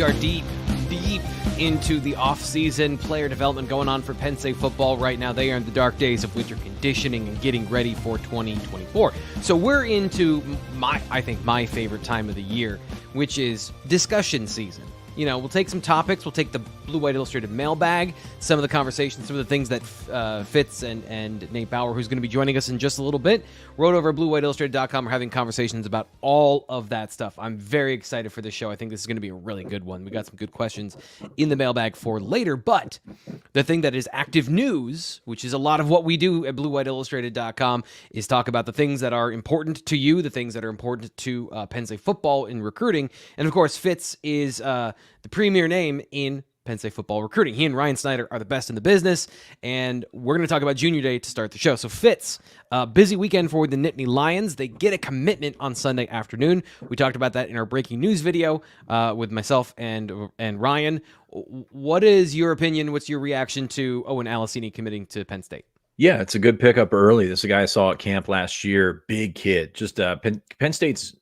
We are deep into the off-season player development going on for Penn State football right now. They are in the dark days of winter conditioning and getting ready for 2024. So we're into I think my favorite time of the year, which is discussion season. You know, we'll take some topics. We'll take the Blue White Illustrated mailbag, some of the conversations, some of the things that Fitz and Nate Bauer, who's going to be joining us in just a little bit, wrote over at BlueWhiteIllustrated.com. We're having conversations about all of that stuff. I'm very excited for this show. I think this is going to be a really good one. We got some good questions in the mailbag for later, but the thing that is active news, which is a lot of what we do at BlueWhiteIllustrated.com, is talk about the things that are important to you, the things that are important to Penn State football in recruiting. And of course, Fitz is the premier name in Penn State football recruiting. He and Ryan Snyder are the best in the business, and we're going to talk about Junior Day to start the show. So Fitz, busy weekend for the Nittany Lions. They get a commitment on Sunday afternoon. We talked about that in our breaking news video with myself and Ryan. What is your opinion? What's your reaction to Owen Alicini committing to Penn State? Yeah, it's a good pickup early. This is a guy I saw at camp last year. Big kid. Just Penn State's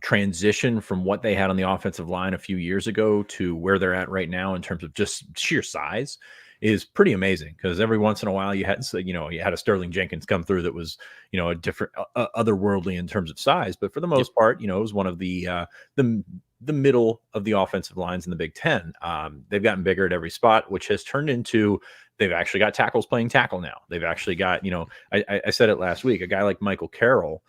transition from what they had on the offensive line a few years ago to where they're at right now in terms of just sheer size is pretty amazing. Because every once in a while you had a Sterling Jenkins come through that was, a different, otherworldly in terms of size. But for the most part, it was one of the middle of the offensive lines in the Big Ten. They've gotten bigger at every spot, which has turned into they've actually got tackles playing tackle now. They've actually got, I said it last week, a guy like Michael Carroll,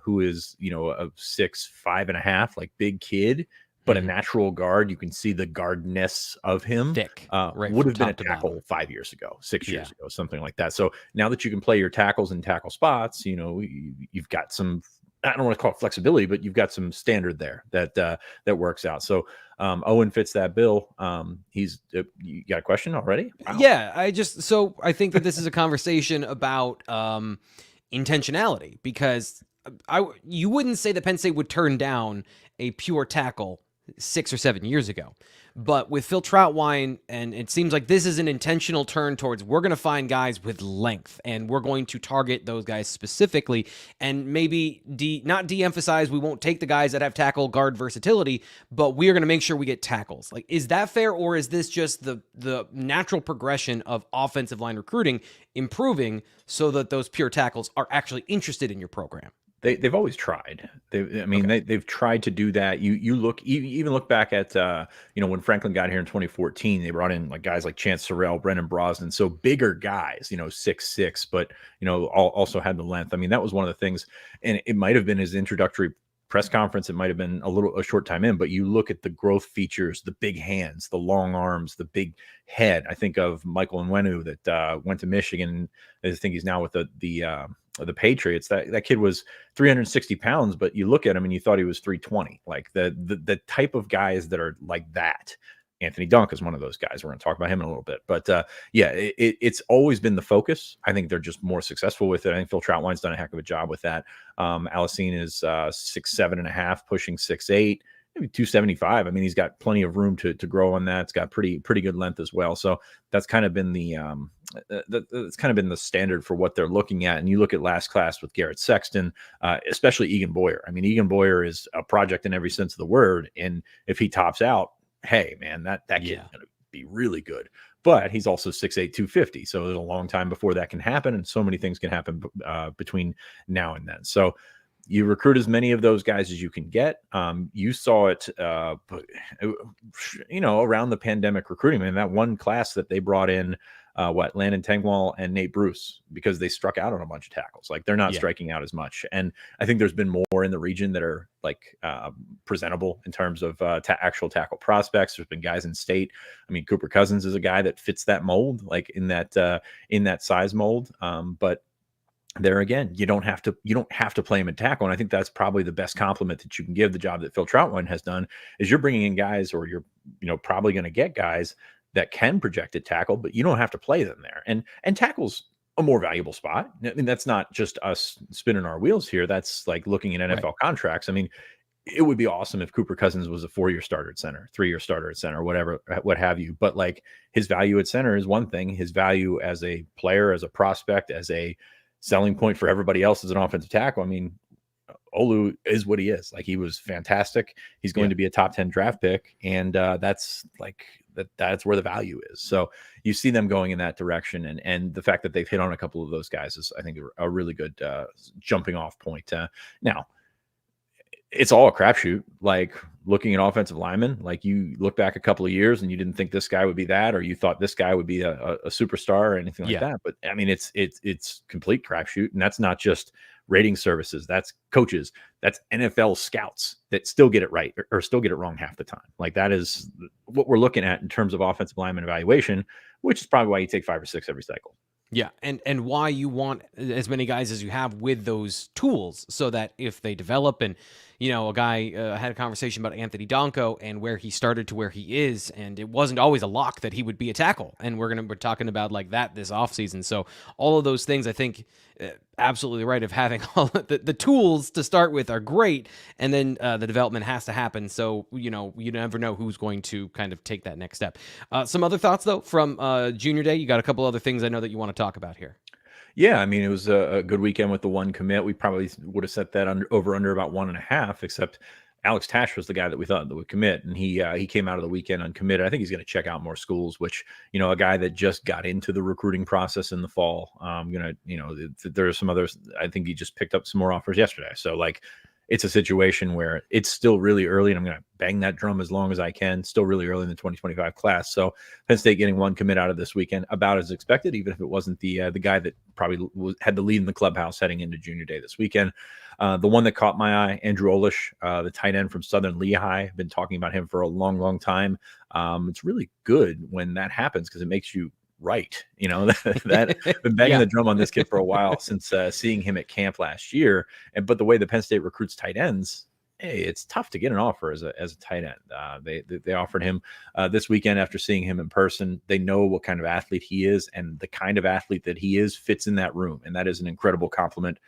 who is, a 6'5.5", like big kid, but a natural guard. You can see the guardness of him. Thick, would have been a tackle 5 years ago, 6 years ago, something like that. So now that you can play your tackles in tackle spots, you've got some, I don't want to call it flexibility, but you've got some standard there that works out. So Owen fits that bill. You got a question already? Wow. Yeah, I think that this is a conversation about intentionality, because you wouldn't say that Penn State would turn down a pure tackle 6 or 7 years ago. But with Phil Troutwine, and it seems like this is an intentional turn towards we're going to find guys with length, and we're going to target those guys specifically, and maybe not de-emphasize, we won't take the guys that have tackle guard versatility, but we are going to make sure we get tackles. Like, is that fair, or is this just the natural progression of offensive line recruiting improving so that those pure tackles are actually interested in your program? They've always tried. They've tried to do that. You even look back at when Franklin got here in 2014, they brought in like guys like Chance Sorrell, Brennan Brosnan, so bigger guys, 6'6", but also had the length. I mean, that was one of the things, and it might have been his introductory press conference. It might have been a short time in, but you look at the growth features, the big hands, the long arms, the big head. I think of Michael Nwenu that went to Michigan. I think he's now with the Patriots. That kid was 360 pounds, but you look at him and you thought he was 320. Like the type of guys that are like that. Anthony Dunk is one of those guys. We're going to talk about him in a little bit, but it's always been the focus. I think they're just more successful with it. I think Phil Troutwine's done a heck of a job with that. Alicine is 6'7.5", pushing 6'8", maybe 275. I mean, he's got plenty of room to grow on that. It's got pretty good length as well. So that's kind of been that's kind of been the standard for what they're looking at. And you look at last class with Garrett Sexton, especially Egan Boyer. I mean, Egan Boyer is a project in every sense of the word. And if he tops out, hey man, that kid's going to be really good. But he's also 6'8", 250. So there's a long time before that can happen. And so many things can happen between now and then. So you recruit as many of those guys as you can get. You saw it, around the pandemic recruiting. I mean, that one class that they brought in, Landon Tengwall and Nate Bruce, because they struck out on a bunch of tackles. Like they're not striking out as much. And I think there's been more in the region that are like presentable in terms of actual tackle prospects. There's been guys in state. I mean, Cooper Cousins is a guy that fits that mold, like in that size mold. But there again, you don't have to play him in tackle. And I think that's probably the best compliment that you can give the job that Phil Troutwine has done, is you're bringing in guys, or you're, probably going to get guys that can project at tackle, but you don't have to play them there. And tackle's a more valuable spot. I mean, that's not just us spinning our wheels here. That's like looking at NFL contracts. I mean, it would be awesome if Cooper Cousins was a 4-year starter at center, 3-year starter at center, whatever, what have you. But like his value at center is one thing. His value as a player, as a prospect, as a selling point for everybody else as an offensive tackle. I mean, Olu is what he is. Like, he was fantastic. He's going to be a top 10 draft pick. And that's that's where the value is. So you see them going in that direction. And the fact that they've hit on a couple of those guys is, I think, a really good jumping off point. Now, it's all a crapshoot. Like, looking at offensive linemen, like, you look back a couple of years and you didn't think this guy would be that, or you thought this guy would be a superstar or anything like that. But I mean, it's complete crapshoot. And that's not just rating services. That's coaches. That's NFL scouts that still get it right or still get it wrong half the time. Like, that is what we're looking at in terms of offensive lineman evaluation, which is probably why you take 5 or 6 every cycle. Yeah, and why you want as many guys as you have with those tools, so that if they develop, and a guy had a conversation about Anthony Donko and where he started to where he is, and it wasn't always a lock that he would be a tackle, and we're talking about like that this offseason. So all of those things, I think, absolutely right, of having all the tools to start with are great, and then the development has to happen. So you never know who's going to kind of take that next step. Some other thoughts though from Junior Day. You got a couple other things I know that you want to talk about here. Yeah, I mean, it was a good weekend with the one commit. We probably would have set that over under about 1.5, except Alex Tash was the guy that we thought that would commit, and he came out of the weekend uncommitted. I think he's going to check out more schools, which, a guy that just got into the recruiting process in the fall. There are some others. I think he just picked up some more offers yesterday. So, like, it's a situation where it's still really early, and I'm going to bang that drum as long as I can. Still really early in the 2025 class. So Penn State getting one commit out of this weekend, about as expected, even if it wasn't the guy that probably had the lead in the clubhouse heading into Junior Day this weekend. The one that caught my eye, Andrew Olish, the tight end from Southern Lehigh. I've been talking about him for a long, long time. It's really good when that happens because it makes you right. That I've been banging the drum on this kid for a while since seeing him at camp last year. But the way the Penn State recruits tight ends, hey, it's tough to get an offer as a tight end. They offered him this weekend after seeing him in person. They know what kind of athlete he is, and the kind of athlete that he is fits in that room. And that is an incredible compliment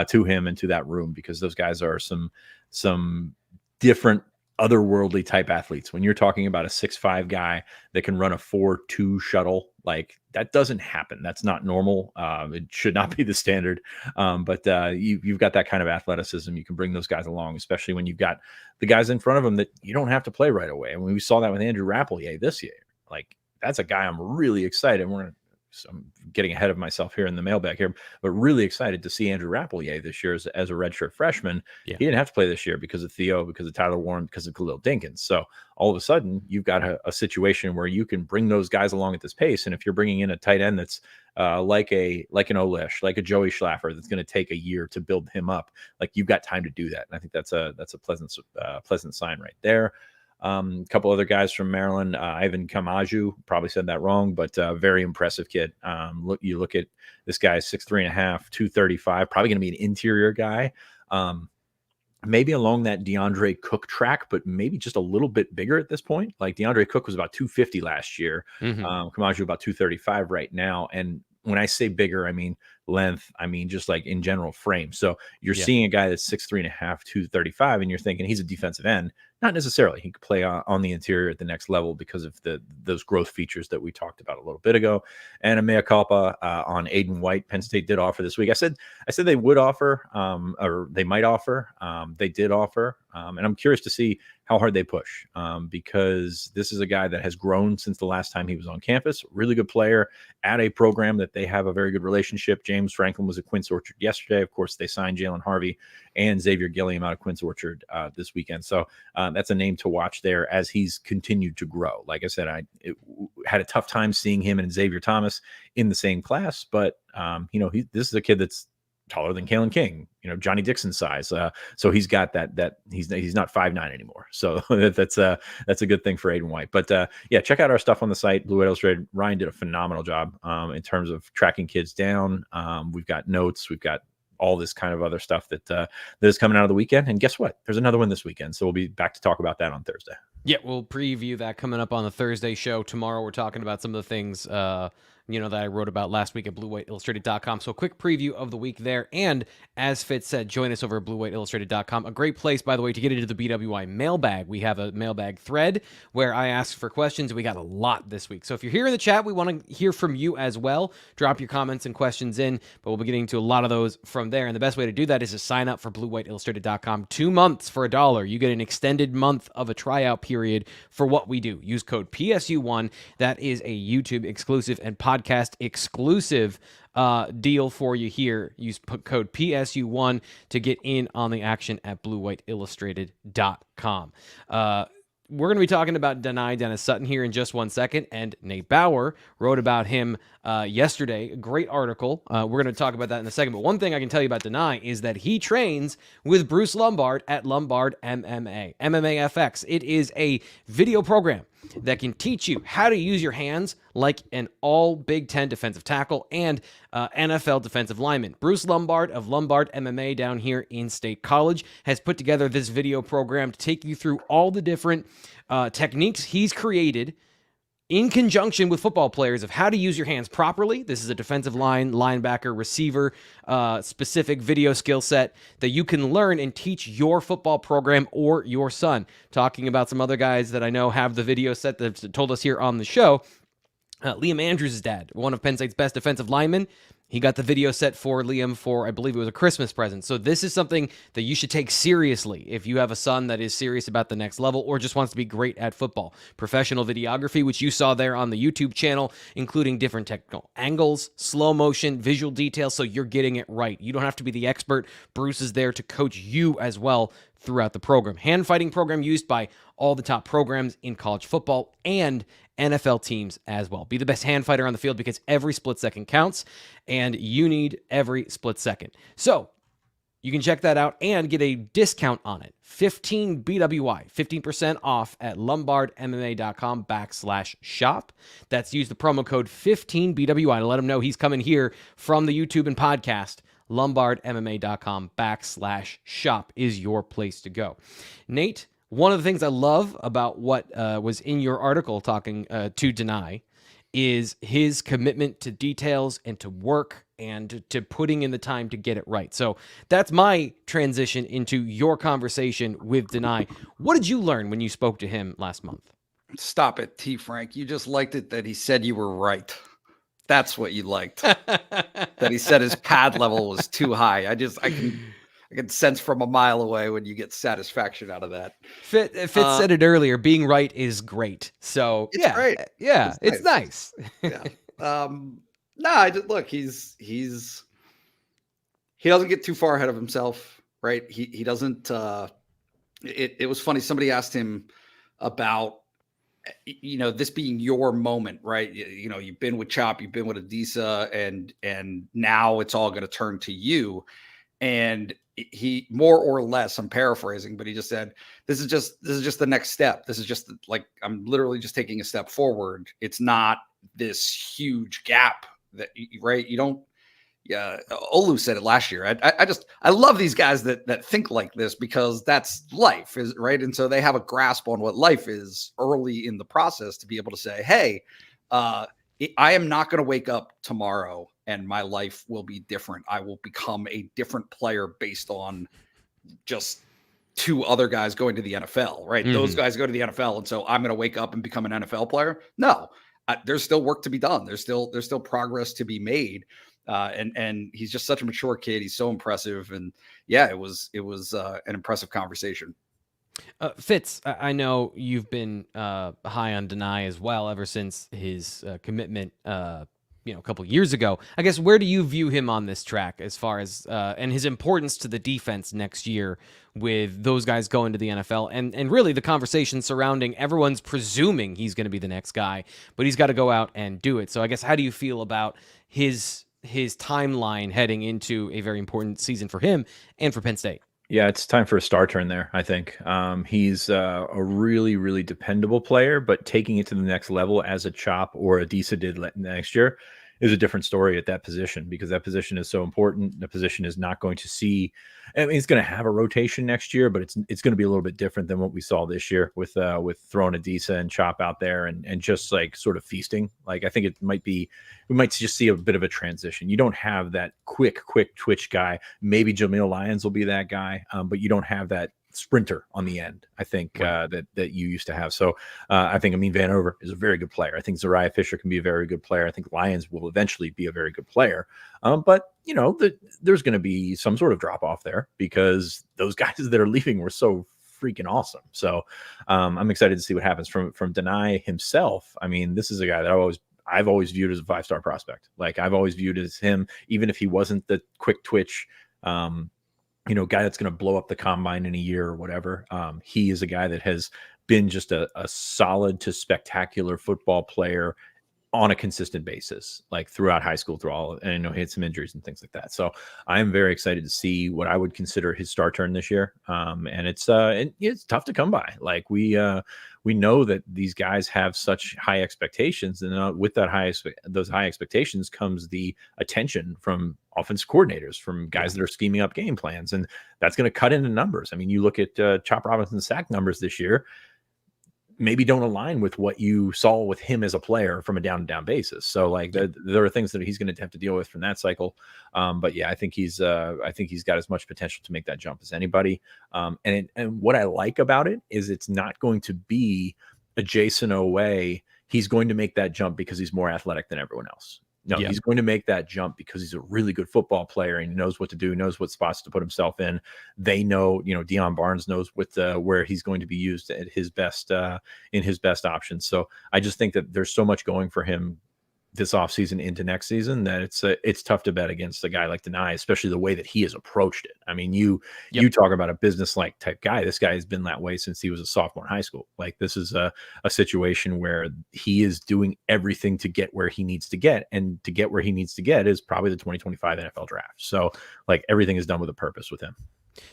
to him and to that room, because those guys are some different, otherworldly type athletes. When you're talking about a 6'5" guy that can run a 4.2 shuttle, like, that doesn't happen. That's not normal. It should not be the standard. But you've got that kind of athleticism. You can bring those guys along, especially when you've got the guys in front of them that you don't have to play right away. And we saw that with Andrew Rappelier this year. Like, that's a guy I'm really excited. I'm getting ahead of myself here in the mailbag here, but really excited to see Andrew Rappelier this year as a redshirt freshman. Yeah. He didn't have to play this year because of Theo, because of Tyler Warren, because of Khalil Dinkins. So all of a sudden, you've got a situation where you can bring those guys along at this pace. And if you're bringing in a tight end that's like an Olish, like a Joey Schlaffer, that's going to take a year to build him up, like, you've got time to do that. And I think that's a pleasant sign right there. A couple other guys from Maryland, Ivan Kamaju, probably said that wrong, but very impressive kid. You look at this guy, 6'3.5", 235, probably going to be an interior guy. Maybe along that DeAndre Cook track, but maybe just a little bit bigger at this point. Like, DeAndre Cook was about 250 last year. Kamaju about 235 right now. And when I say bigger, I mean length. I mean just like in general frame. So you're seeing a guy that's 6'3.5", 235, and you're thinking he's a defensive end. Not necessarily. He could play on the interior at the next level because of those growth features that we talked about a little bit ago. And a mea culpa on Aiden White. Penn State did offer this week. I said they would offer, or they might offer. They did offer, and I'm curious to see how hard they push, because this is a guy that has grown since the last time he was on campus. Really good player at a program that they have a very good relationship. James Franklin was at Quince Orchard yesterday. Of course, they signed Jalen Harvey and Xavier Gilliam out of Quince Orchard this weekend. So that's a name to watch there as he's continued to grow. Like I said, I had a tough time seeing him and Xavier Thomas in the same class, but this is a kid that's taller than Kalen King, Johnny Dixon size. So he's got that he's not 5'9" anymore. So that's a good thing for Aiden White. But check out our stuff on the site, Blue Illustrated. Ryan did a phenomenal job in terms of tracking kids down. We've got notes, we've got all this kind of other stuff that is coming out of the weekend. And guess what? There's another one this weekend. So we'll be back to talk about that on Thursday. Yeah, we'll preview that coming up on the Thursday show. Tomorrow we're talking about some of the things that I wrote about last week at BlueWhiteIllustrated.com. So a quick preview of the week there. And as Fitz said, join us over at BlueWhiteIllustrated.com. A great place, by the way, to get into the BWI Mailbag. We have a mailbag thread where I ask for questions. We got a lot this week. So if you're here in the chat, we want to hear from you as well. Drop your comments and questions in, but we'll be getting to a lot of those from there. And the best way to do that is to sign up for BlueWhiteIllustrated.com. 2 months for $1. You get an extended month of a tryout period for what we do. Use code PSU1. That is a YouTube exclusive and podcast exclusive deal for you here. Use code PSU1 to get in on the action at BlueWhiteIllustrated.com. We're going to be talking about Dani Dennis-Sutton here in just 1 second, and Nate Bauer wrote about him yesterday. A great article. We're going to talk about that in a second, but one thing I can tell you about Dani is that he trains with Bruce Lombard at Lombard MMA, MMAFX. It is a video program that can teach you how to use your hands like an all Big Ten defensive tackle and NFL defensive lineman. Bruce Lombard of Lombard MMA down here in State College has put together this video program to take you through all the different techniques he's created in conjunction with football players of how to use your hands properly. This is a defensive line, linebacker, receiver, specific video skill set that you can learn and teach your football program or your son. Talking about some other guys that I know have the video set that told us here on the show. Liam Andrews' dad, one of Penn State's best defensive linemen. He got the video set for Liam for, I believe it was a Christmas present. So this is something that you should take seriously if you have a son that is serious about the next level or just wants to be great at football. Professional videography, which you saw there on the YouTube channel, including different technical angles, slow motion, visual details, so you're getting it right. You don't have to be the expert. Bruce is there to coach you as well throughout the program. Hand fighting program used by all the top programs in college football and NFL teams as well. Be the best hand fighter on the field because every split second counts, and you need every split second. So you can check that out and get a discount on it. 15 BWI, 15% off at lombardmma.com/shop. That's use the promo code 15BWI to let him know he's coming here from the YouTube and podcast. lombardmma.com/shop is your place to go. Nate, one of the things I love about what was in your article talking to Dani is his commitment to details and to work and to putting in the time to get it right. So that's my transition into your conversation with Dani. What did you learn when you spoke to him last month? Stop it, T. Frank. You just liked it that he said you were right. That's what you liked. That he said his pad level was too high. I can sense from a mile away when you get satisfaction out of that. Fitz said it earlier. Being right is great. So it's great. Yeah, it's nice. Yeah. Look, he doesn't get too far ahead of himself, right? He doesn't. It was funny. Somebody asked him about, this being your moment, right? You've been with Chop, you've been with Adisa, and now it's all going to turn to you. And he, more or less, I'm paraphrasing, but he just said, this is just the next step. This is just like, I'm literally just taking a step forward. It's not this huge gap that, right? You don't, Olu said it last year. I love these guys that think like this because that's life, is right. And so they have a grasp on what life is early in the process to be able to say, hey, I am not going to wake up tomorrow and my life will be different. I will become a different player based on just 2 other guys going to the NFL, right? Mm-hmm. Those guys go to the NFL. And so I'm going to wake up and become an NFL player. No, there's still work to be done. There's still progress to be made. And he's just such a mature kid. He's so impressive. And yeah, it was an impressive conversation. Fitz, I know you've been high on Dani as well ever since his commitment a couple years ago. I guess, where do you view him on this track as far as and his importance to the defense next year with those guys going to the NFL and really the conversation surrounding everyone's presuming he's going to be the next guy, but he's got to go out and do it. So I guess, how do you feel about his timeline heading into a very important season for him and for Penn State? Yeah, it's time for a star turn there, I think. He's a really, really dependable player, but taking it to the next level as a Chop or Adisa did next year is a different story at that position, because that position is so important. The position is not going to see, I mean, it's going to have a rotation next year, but it's going to be a little bit different than what we saw this year with throwing Adisa and Chop out there and just like sort of feasting. Like, I think it might be, we might just see a bit of a transition. You don't have that quick twitch guy. Maybe Jamil Lyons will be that guy, but you don't have that sprinter on the end, I think, that you used to have. So I think Amin Vanover is a very good player. I think Zariah Fisher can be a very good player. I think Lyons will eventually be a very good player. But, you know, there's going to be some sort of drop off there, because those guys that are leaving were so freaking awesome. So I'm excited to see what happens from Dani himself. I mean, this is a guy that I've always viewed as a 5-star prospect. Like, I've always viewed as him, even if he wasn't the quick twitch, you know, guy that's going to blow up the combine in a year or whatever. He is a guy that has been just a solid to spectacular football player on a consistent basis, like throughout high school, through all, and I know he had some injuries and things like that. So I'm very excited to see what I would consider his star turn this year. And it's tough to come by. Like, we know that these guys have such high expectations, and with that those high expectations comes the attention from offensive coordinators, from guys that are scheming up game plans, and that's going to cut into numbers. I mean, you look at Chop Robinson's sack numbers this year, maybe don't align with what you saw with him as a player from a down-to-down basis. So, like, there are things that he's going to have to deal with from that cycle. But yeah, I think he's got as much potential to make that jump as anybody. And what I like about it is it's not going to be a Jason Owe. He's going to make that jump because he's more athletic than everyone else. No, he's going to make that jump because he's a really good football player and he knows what to do, knows what spots to put himself in. They know, you know, Deion Barnes knows where he's going to be used at his best, in his best options. So I just think that there's so much going for him this offseason into next season that it's tough to bet against a guy like Dani, especially the way that he has approached it. I mean, you talk about a business-like type guy. This guy has been that way since he was a sophomore in high school. Like, this is a situation where he is doing everything to get where he needs to get, and to get where he needs to get is probably the 2025 NFL draft. So, like, everything is done with a purpose with him.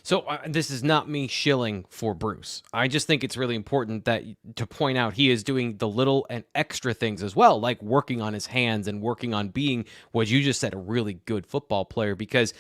So this is not me shilling for Bruce. I just think it's really important to point out he is doing the little and extra things as well, like working on his hands and working on being, what you just said, a really good football player, because,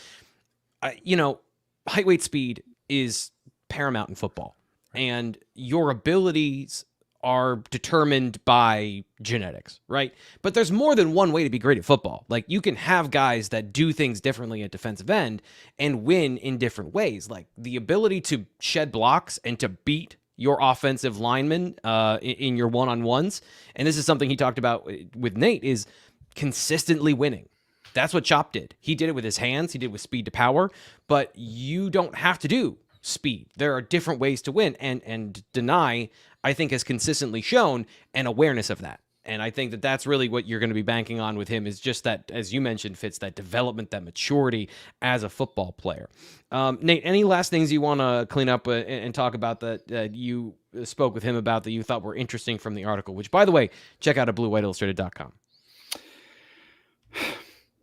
you know, height, weight, speed is paramount in football, and your abilities are determined by genetics, right? But there's more than one way to be great at football. Like, you can have guys that do things differently at defensive end and win in different ways. Like, the ability to shed blocks and to beat your offensive linemen in your one-on-ones. And this is something he talked about with Nate, is consistently winning. That's what Chop did. He did it with his hands. He did it with speed to power, but you don't have to do speed. There are different ways to win. And Dani, I think, has consistently shown an awareness of that. And I think that that's really what you're going to be banking on with him, is just that, as you mentioned, Fitz, that development, that maturity as a football player. Nate, any last things you want to clean up and talk about that you spoke with him about that you thought were interesting from the article, which, by the way, check out at bluewhiteillustrated.com.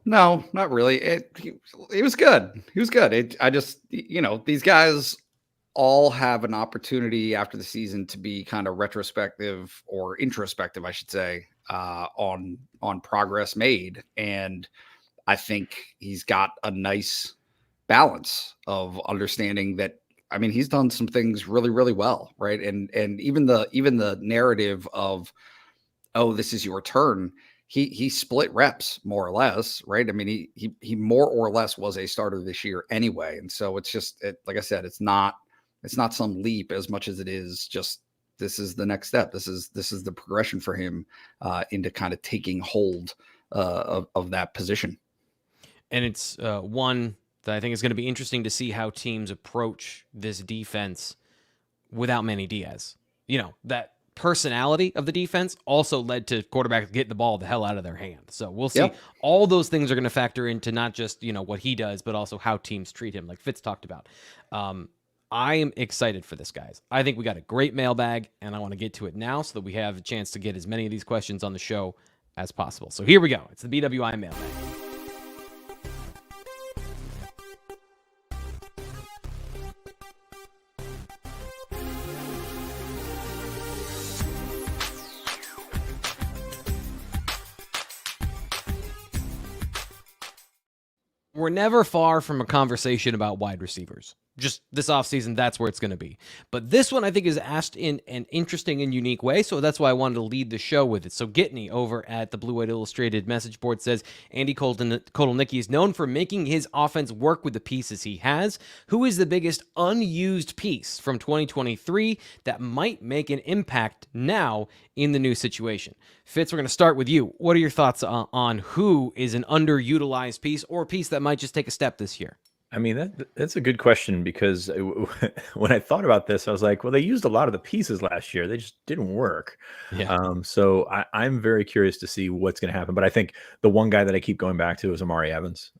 No, not really. It was good. He was good. I just, you know, these guys all have an opportunity after the season to be kind of retrospective, or introspective, I should say, on progress made. And I think he's got a nice balance of understanding that, I mean, he's done some things really, really well, right? And even the narrative of, oh, this is your turn. He split reps more or less, right? I mean, he more or less was a starter this year anyway. And so it's just, like I said, it's not some leap as much as it is just, this is the next step. This is the progression for him into kind of taking hold of that position. And it's one that I think is going to be interesting to see how teams approach this defense without Manny Diaz. You know, that personality of the defense also led to quarterbacks getting the ball the hell out of their hand. So we'll see. Yep. All those things are going to factor into not just, you know, what he does, but also how teams treat him, like Fitz talked about. I am excited for this, guys. I think we got a great mailbag, and I want to get to it now so that we have a chance to get as many of these questions on the show as possible. So here we go. It's the BWI Mailbag. We're never far from a conversation about wide receivers. Just this offseason, that's where it's going to be. But this one, I think, is asked in an interesting and unique way, so that's why I wanted to lead the show with it. So Nittany over at the Blue White Illustrated message board says, Andy Kotelnicki is known for making his offense work with the pieces he has. Who is the biggest unused piece from 2023 that might make an impact now in the new situation? Fitz, we're going to start with you. What are your thoughts on who is an underutilized piece or a piece that might just take a step this year? I mean, that's a good question, because when I thought about this, I was like, well, they used a lot of the pieces last year. They just didn't work. Yeah. So I'm very curious to see what's going to happen. But I think the one guy that I keep going back to is Amari Evans.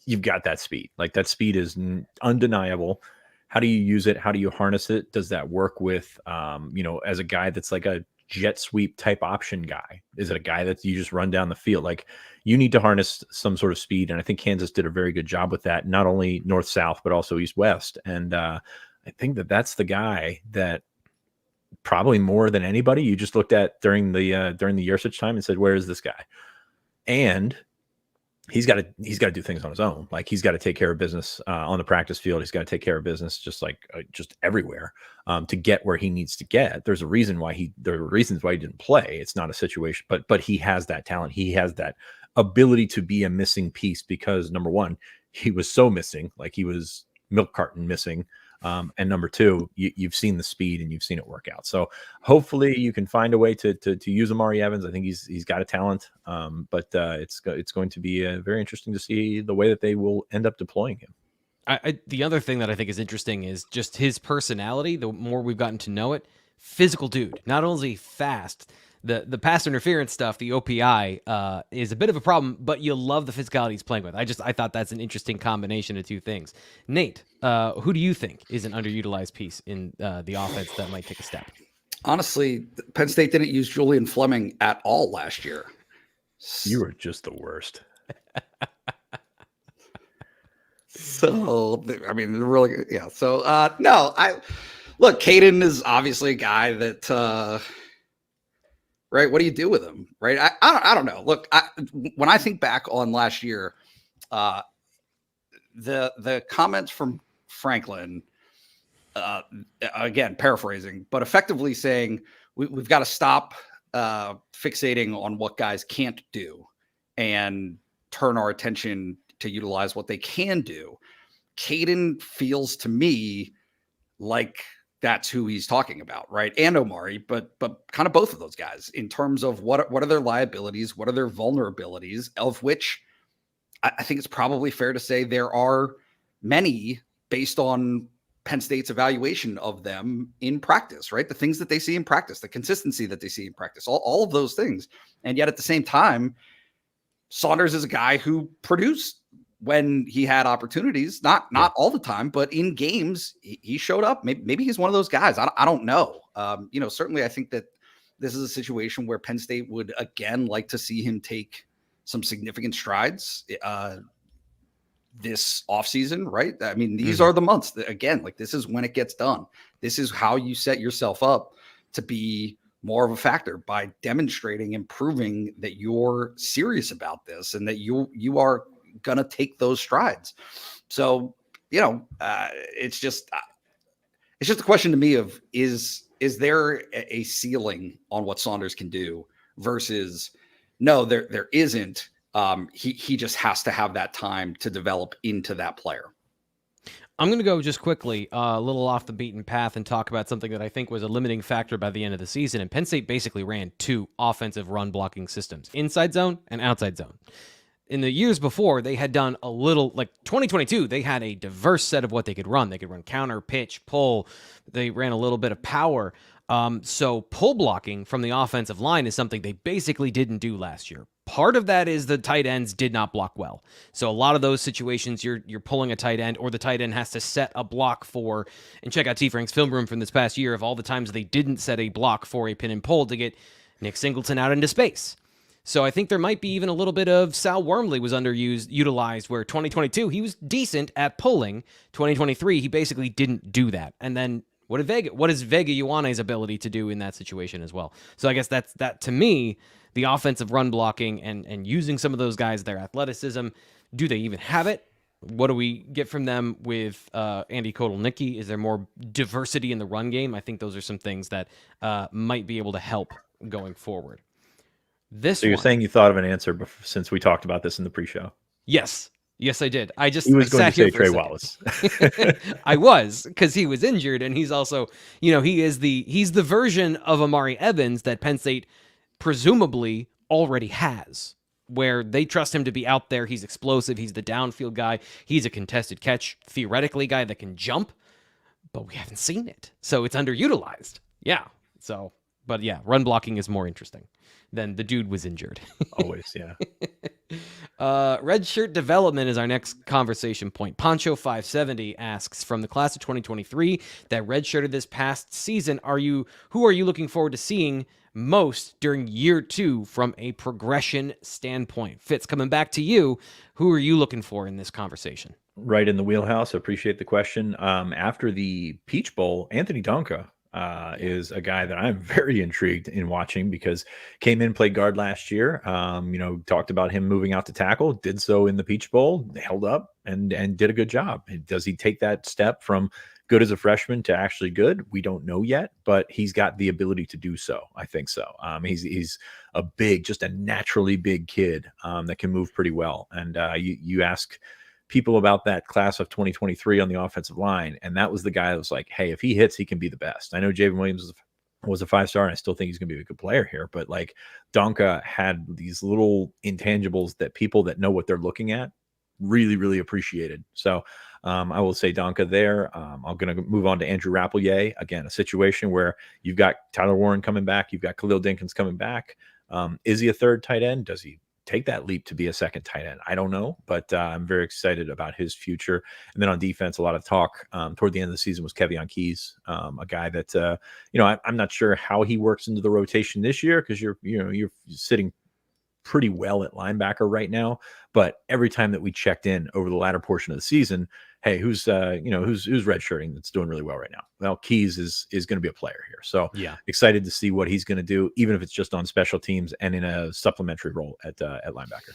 You've got that speed. Like, that speed is undeniable. How do you use it? How do you harness it? Does that work with, as a guy that's like a jet sweep type option guy? Is it a guy that you just run down the field? Like, you need to harness some sort of speed. And I think Kansas did a very good job with that, not only north-south, but also east-west. And I think that's the guy that probably more than anybody you just looked at during the Yurcich time and said, where is this guy? And he's got to do things on his own. Like, he's got to take care of business on the practice field. He's got to take care of business just everywhere to get where he needs to get. There are reasons why he didn't play. It's not a situation, but he has that talent. He has that ability to be a missing piece, because number one, he was so missing, like he was milk carton missing. And number two, you've seen the speed and you've seen it work out. So hopefully you can find a way to use Amari Evans. I think he's got a talent, but it's going to be very interesting to see the way that they will end up deploying him. The other thing that I think is interesting is just his personality. The more we've gotten to know it, physical dude. Not only fast, the pass interference stuff, the OPI is a bit of a problem, but you love the physicality he's playing with. I thought that's an interesting combination of two things. Nate, who do you think is an underutilized piece in the offense that might take a step? Honestly, Penn State didn't use Julian Fleming at all last year. You were just the worst. So, I mean, really, yeah. So, no, look, Caden is obviously a guy that, right. What do you do with him? Right. I don't know. Look, when I think back on last year, the comments from Franklin, again, paraphrasing, but effectively saying we've got to stop fixating on what guys can't do and turn our attention to utilize what they can do. Caden feels to me like that's who he's talking about, right? And Omari, but kind of both of those guys in terms of what are their liabilities, what are their vulnerabilities, of which I think it's probably fair to say there are many based on Penn State's evaluation of them in practice, right? The things that they see in practice, the consistency that they see in practice, all of those things. And yet at the same time, Saunders is a guy who produced when he had opportunities, not all the time, but in games, he showed up. Maybe he's one of those guys. I don't know. Certainly I think that this is a situation where Penn State would again like to see him take some significant strides this offseason, right? I mean, these are the months that, again, like, this is when it gets done. This is how you set yourself up to be more of a factor by demonstrating and proving that you're serious about this and that you are going to take those strides. So, it's just a question to me of, is there a ceiling on what Saunders can do versus no, there isn't. He just has to have that time to develop into that player. I'm going to go just quickly a little off the beaten path and talk about something that I think was a limiting factor by the end of the season. And Penn State basically ran two offensive run blocking systems, inside zone and outside zone. In the years before, they had done a little, like 2022, they had a diverse set of what they could run. They could run counter, pitch, pull. They ran a little bit of power. So pull blocking from the offensive line is something they basically didn't do last year. Part of that is the tight ends did not block well. So a lot of those situations, you're pulling a tight end, or the tight end has to set a block for, and check out T. Frank's film room from this past year of all the times they didn't set a block for a pin and pull to get Nick Singleton out into space. So I think there might be even a little bit of Sal Wormley was utilized, where 2022, he was decent at pulling. 2023, he basically didn't do that. And then What is Vega Ioane's ability to do in that situation as well? So I guess that to me, the offensive run blocking and using some of those guys, their athleticism, do they even have it? What do we get from them with Andy Kotelnicki? Is there more diversity in the run game? I think those are some things that might be able to help going forward. So you're saying you thought of an answer since we talked about this in the pre-show? Yes, I did. He was going to say Trey Wallace. I was, because he was injured, and he's also, he's the version of Amari Evans that Penn State presumably already has, where they trust him to be out there. He's explosive. He's the downfield guy. He's a contested catch, theoretically, guy that can jump, but we haven't seen it. So it's underutilized. Yeah. So, but yeah, run blocking is more interesting than the dude was injured. Always, yeah. Redshirt development is our next conversation point. Poncho570 asks, from the class of 2023 that redshirted this past season, who are you looking forward to seeing most during year 2 from a progression standpoint? Fitz, coming back to you, who are you looking for in this conversation? Right in the wheelhouse. Appreciate the question. After the Peach Bowl, Anthony Donka is a guy that I'm very intrigued in watching, because came in, played guard last year. Talked about him moving out to tackle, did so in the Peach Bowl, held up and did a good job. Does he take that step from good as a freshman to actually good? We don't know yet, but he's got the ability to do so. I think so. He's a just a naturally big kid that can move pretty well. And you ask people about that class of 2023 on the offensive line, and that was the guy that was like, hey, if he hits, he can be the best. I know Javen Williams was a 5-star, and I still think he's going to be a good player here, but like Donka had these little intangibles that people that know what they're looking at really, really appreciated. So I will say Donka there. I'm going to move on to Andrew Rappelier. Again, a situation where you've got Tyler Warren coming back, you've got Khalil Dinkins coming back. Is he a third tight end? Does he take that leap to be a second tight end? I don't know, but I'm very excited about his future. And then on defense, a lot of talk toward the end of the season was Kevion Keys, a guy that I'm not sure how he works into the rotation this year, because you're sitting pretty well at linebacker right now. But every time that we checked in over the latter portion of the season, hey, who's redshirting that's doing really well right now? Well, Keys is going to be a player here. So yeah, excited to see what he's going to do, even if it's just on special teams and in a supplementary role at linebacker.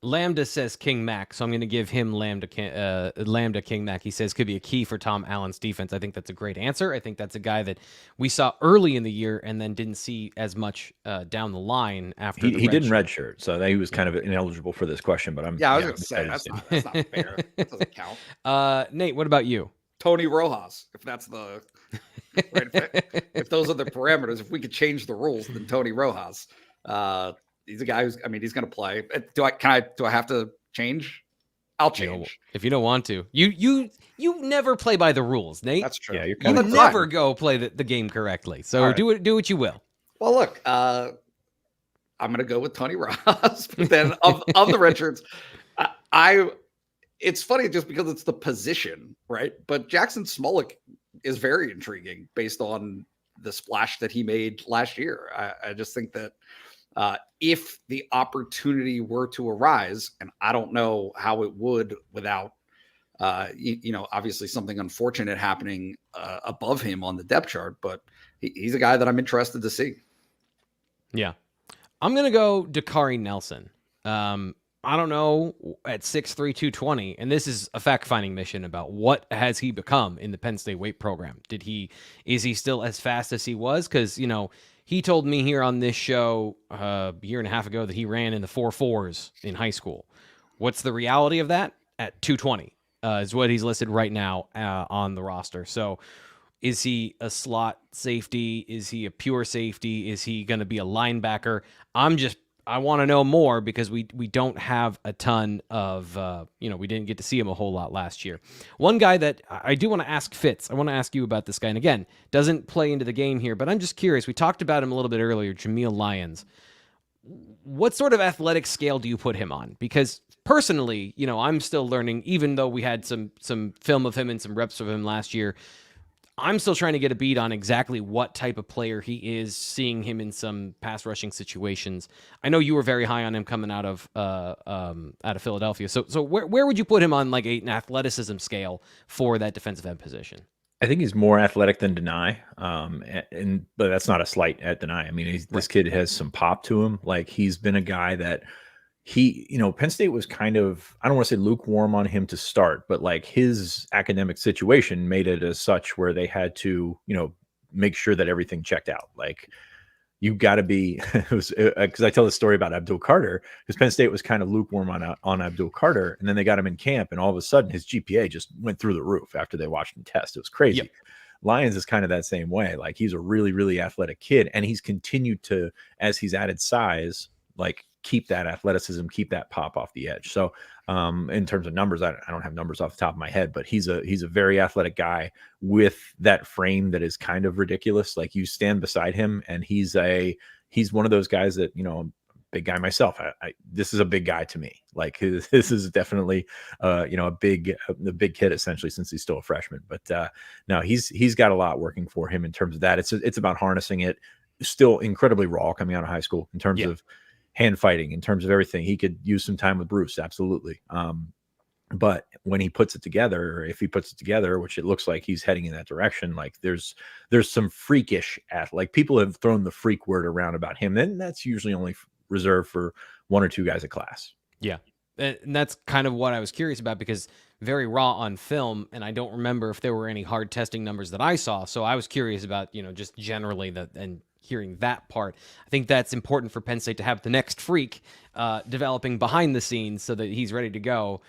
Lambda says King Mac, so I'm going to give him Lambda King Mac. He says could be a key for Tom Allen's defense. I think that's a great answer. I think that's a guy that we saw early in the year and then didn't see as much down the line after. He didn't redshirt, so he was kind of ineligible for this question. But I was going to say that's not fair. That doesn't count. Nate, what about you? Tony Rojas, if that's the right, if those are the parameters, if we could change the rules, then Tony Rojas. He's a guy he's going to play. Do I have to change? I'll change. If you don't want to. You never play by the rules, Nate. That's true. Yeah, you never go play the game correctly. So right. do what you will. Well, look, I'm going to go with Tony Ross. But then of the redshirts, it's funny just because it's the position, right? But Jackson Smolik is very intriguing based on the splash that he made last year. I just think that if the opportunity were to arise, and I don't know how it would without, obviously something unfortunate happening above him on the depth chart, but he's a guy that I'm interested to see. Yeah. I'm going to go Dakari Nelson. I don't know, at 6'3", 220, and this is a fact-finding mission about what has he become in the Penn State weight program. Is he still as fast as he was? Because, he told me here on this show a year and a half ago that he ran in the 4.4s in high school. What's the reality of that? At 220 is what he's listed right now on the roster. So is he a slot safety? Is he a pure safety? Is he going to be a linebacker? I want to know more, because we don't have a ton of, we didn't get to see him a whole lot last year. One guy that I do want to ask Fitz, I want to ask you about this guy. And again, doesn't play into the game here, but I'm just curious. We talked about him a little bit earlier, Jameel Lyons. What sort of athletic scale do you put him on? Because personally, I'm still learning, even though we had some film of him and some reps of him last year. I'm still trying to get a beat on exactly what type of player he is, seeing him in some pass rushing situations. I know you were very high on him coming out of Philadelphia. So where would you put him on like an athleticism scale for that defensive end position? I think he's more athletic than Dani, but that's not a slight at Dani. I mean, this kid has some pop to him. Like, he's been a guy that Penn State was kind of, I don't want to say lukewarm on him to start, but like his academic situation made it as such where they had to, make sure that everything checked out. Like, you've got to be, because I tell the story about Abdul Carter, because Penn State was kind of lukewarm on Abdul Carter, and then they got him in camp, and all of a sudden his GPA just went through the roof after they watched him test. It was crazy. Yep. Lyons is kind of that same way. Like, he's a really, really athletic kid, and he's continued to, as he's added size, like, keep that athleticism, keep that pop off the edge. So in terms of numbers, I don't have numbers off the top of my head, but he's a very athletic guy with that frame that is kind of ridiculous. Like, you stand beside him and he's one of those guys that, big guy myself. This is a big guy to me. Like, this is definitely, a big kid essentially, since he's still a freshman, but no, he's got a lot working for him in terms of that. It's about harnessing it. Still incredibly raw coming out of high school in terms of hand fighting, in terms of everything. He could use some time with Bruce. Absolutely. But when he puts it together, or if he puts it together, which it looks like he's heading in that direction, like there's some freakish like, people have thrown the freak word around about him. Then that's usually only reserved for one or two guys a class. Yeah. And that's kind of what I was curious about, because very raw on film, and I don't remember if there were any hard testing numbers that I saw. So I was curious about, just generally and hearing that part. I think that's important for Penn State to have the next freak developing behind the scenes so that he's ready to go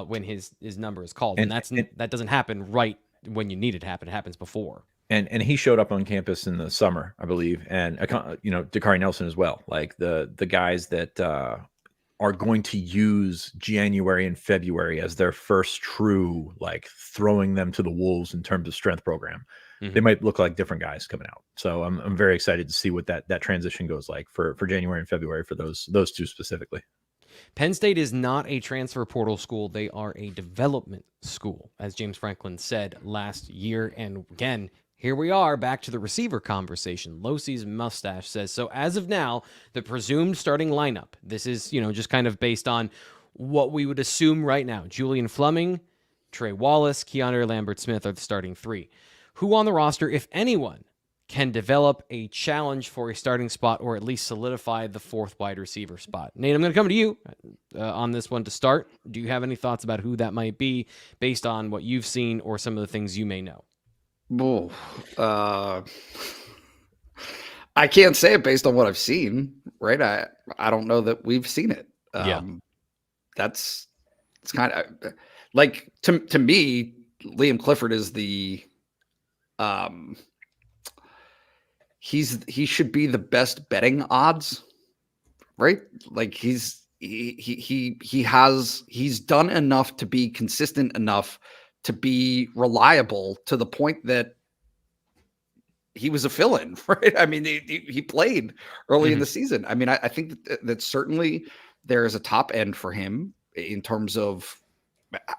when his number is called. And that doesn't happen right when you need it to happen. It happens before. And he showed up on campus in the summer, I believe, and Dakari Nelson as well. Like, the guys that are going to use January and February as their first true, like, throwing them to the wolves in terms of strength program. Mm-hmm. They might look like different guys coming out. So I'm very excited to see what that transition goes like for January and February for those two specifically. Penn State is not a transfer portal school. They are a development school, as James Franklin said last year. And again, here we are back to the receiver conversation. Losey's mustache says, so as of now, the presumed starting lineup, this is, just kind of based on what we would assume right now. Julian Fleming, Trey Wallace, Keandre Lambert-Smith are the starting three. Who on the roster, if anyone, can develop a challenge for a starting spot, or at least solidify the fourth wide receiver spot? Nate, I'm going to come to you on this one to start. Do you have any thoughts about who that might be based on what you've seen or some of the things you may know? I can't say it based on what I've seen, right? I don't know that we've seen it. It's kind of like, to me, Liam Clifford is the he should be the best betting odds, right? Like, he's done enough to be consistent enough to be reliable to the point that he was a fill-in, right? I mean, he played early in the season. I mean, I think that certainly there is a top end for him in terms of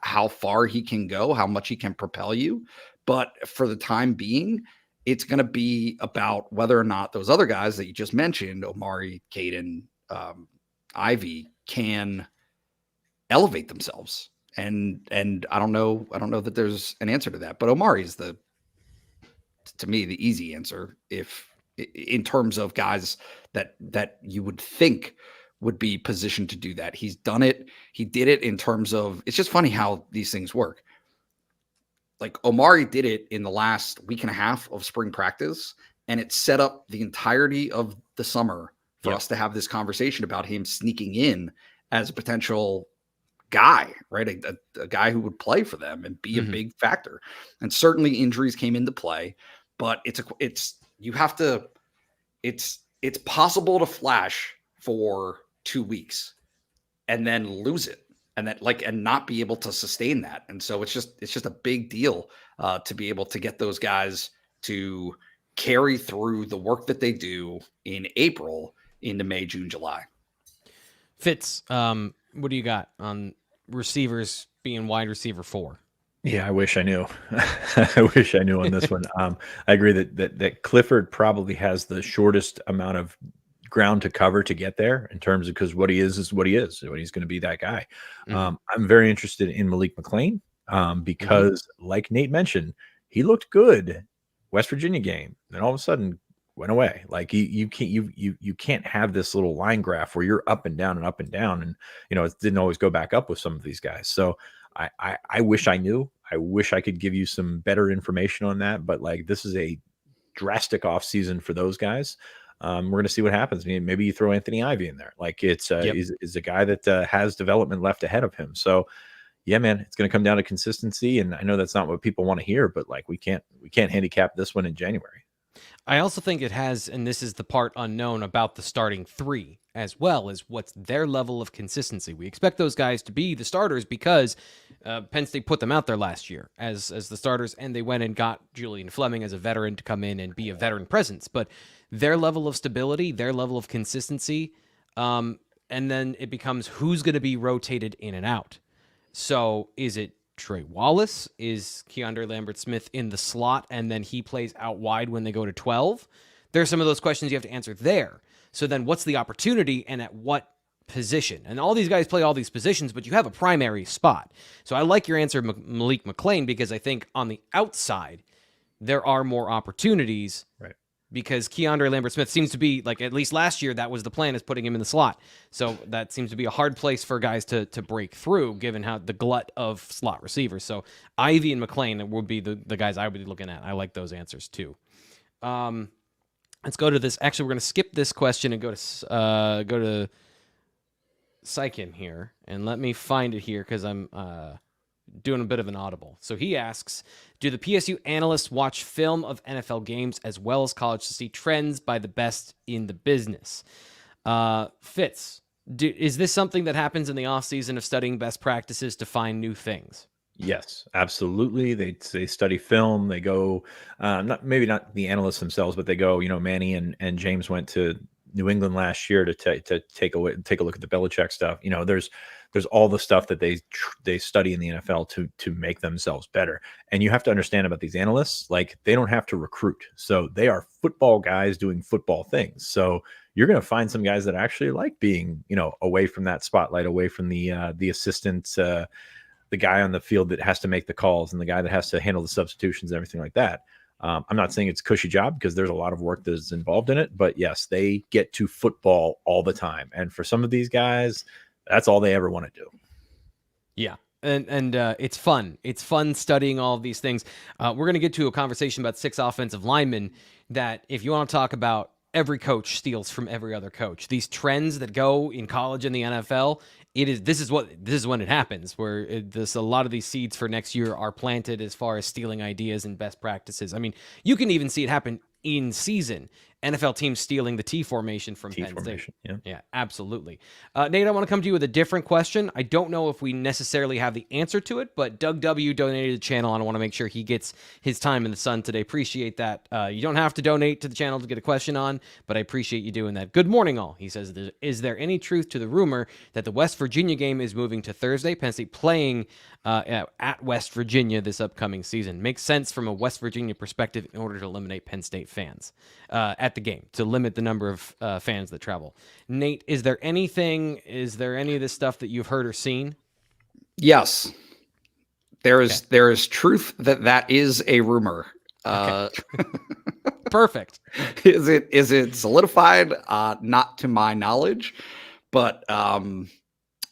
how far he can go, how much he can propel you. But for the time being, it's going to be about whether or not those other guys that you just mentioned, Omari, Caden, Ivy, can elevate themselves. And I don't know that there's an answer to that, but Omari is to me, the easy answer, if in terms of guys that you would think would be positioned to do that. He's done it. He did it in terms of, it's just funny how these things work. Like, Omari did it in the last week and a half of spring practice, and it set up the entirety of the summer for us to have this conversation about him sneaking in as a potential guy, right? A guy who would play for them and be a big factor. And certainly injuries came into play, but it's possible to flash for 2 weeks and then lose it, and not be able to sustain that. And so it's just a big deal to be able to get those guys to carry through the work that they do in April into May, June, July. Fitz, what do you got on receivers being wide receiver 4? Yeah, I wish I knew. I wish I knew on this one. I agree that Clifford probably has the shortest amount of ground to cover to get there, in terms of, because what he is what he is. When he's going to be that guy. I'm very interested in Malik McLean because, like Nate mentioned, he looked good West Virginia game. Then all of a sudden went away. Like you can't have this little line graph where you're up and down and up and down. And, it didn't always go back up with some of these guys. So I wish I knew. I wish I could give you some better information on that. But like, this is a drastic off season for those guys. We're going to see what happens. I mean, maybe you throw Anthony Ivy in there. Like is a guy that has development left ahead of him. So yeah, man, it's going to come down to consistency. And I know that's not what people want to hear, but like, we can't handicap this one in January. I also think it has, and this is the part unknown about the starting three as well, is what's their level of consistency. We expect those guys to be the starters because Penn State put them out there last year as the starters, and they went and got Julian Fleming as a veteran to come in and be a veteran presence. But their level of stability, their level of consistency, and then it becomes who's going to be rotated in and out. So is it Trey Wallace? Is Keandre Lambert-Smith in the slot and then he plays out wide when they go to 12? There's some of those questions you have to answer there. So then what's the opportunity and at what position? And all these guys play all these positions, but you have a primary spot. So I like your answer, Malik McClain, because I think on the outside, there are more opportunities. Right. Because Keandre Lambert-Smith seems to be, like, at least last year, that was the plan, is putting him in the slot. So that seems to be a hard place for guys to break through, given how the glut of slot receivers. So Ivy and McClain would be the guys I would be looking at. I like those answers, too. Let's go to this. Actually, we're going to skip this question and go to Sykin here. And let me find it here, because I'm doing a bit of an audible. So he asks, do the PSU analysts watch film of NFL games as well as college to see trends by the best in the business? Fitz, is this something that happens in the offseason of studying best practices to find new things? Yes, absolutely. They study film. They go, maybe not the analysts themselves, but they go, Manny and James went to New England last year to take a look at the Belichick stuff. There's all the stuff that they study in the NFL to make themselves better. And you have to understand about these analysts, like, they don't have to recruit. So they are football guys doing football things. So you're going to find some guys that actually like being, away from that spotlight, away from the assistant, the guy on the field that has to make the calls and the guy that has to handle the substitutions and everything like that. I'm not saying it's a cushy job, because there's a lot of work that's involved in it, but yes, they get to football all the time. And for some of these guys, that's all they ever want to do. Yeah. And it's fun. It's fun studying all of these things. We're going to get to a conversation about 6 offensive linemen that, if you want to talk about every coach steals from every other coach, these trends that go in college and the NFL, this is when it happens, where a lot of these seeds for next year are planted as far as stealing ideas and best practices. I mean, you can even see it happen in season. NFL teams stealing the T formation from Penn State. Yeah, absolutely. Nate, I want to come to you with a different question. I don't know if we necessarily have the answer to it, but Doug W. donated to the channel, and I want to make sure he gets his time in the sun today. Appreciate that. You don't have to donate to the channel to get a question on, but I appreciate you doing that. Good morning, all. He says, is there any truth to the rumor that the West Virginia game is moving to Thursday? Penn State playing at West Virginia this upcoming season. Makes sense from a West Virginia perspective in order to eliminate Penn State fans at the game, to limit the number of fans that travel. Nate, is there any of this stuff that you've heard or seen? Yes. There is truth that is a rumor. Okay. Perfect. Is it solidified? Not to my knowledge, but am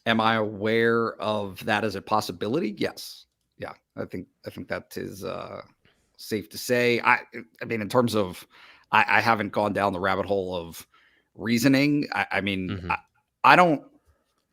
I aware of that as a possibility? Yes. Yeah. I think that is safe to say. I mean, in terms of, I haven't gone down the rabbit hole of reasoning. I mean, I don't.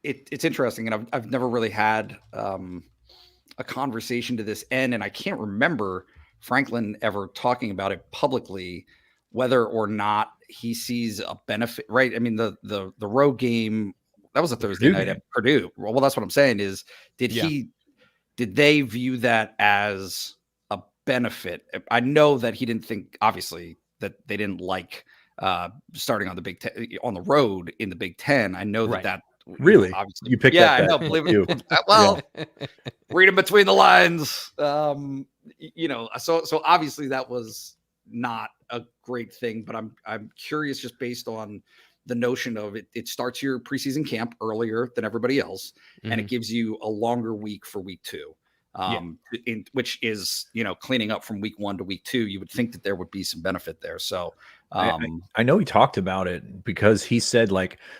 It's interesting, and I've never really had a conversation to this end, and I can't remember Franklin ever talking about it publicly, whether or not he sees a benefit. Right? I mean, the road game, that was a Thursday night at Purdue. Well, that's what I'm saying is, did they view that as a benefit? I know that he didn't think, obviously, that they didn't like starting on the Big Ten, on the road in the Big Ten. I know that really, obviously you picked that. I know. Believe it. Well, reading between the lines, so obviously that was not a great thing. But I'm curious, just based on the notion of it. It starts your preseason camp earlier than everybody else, and it gives you a longer week for week 2. which is, cleaning up from week 1 to week 2. You would think that there would be some benefit there. So I know he talked about it because he said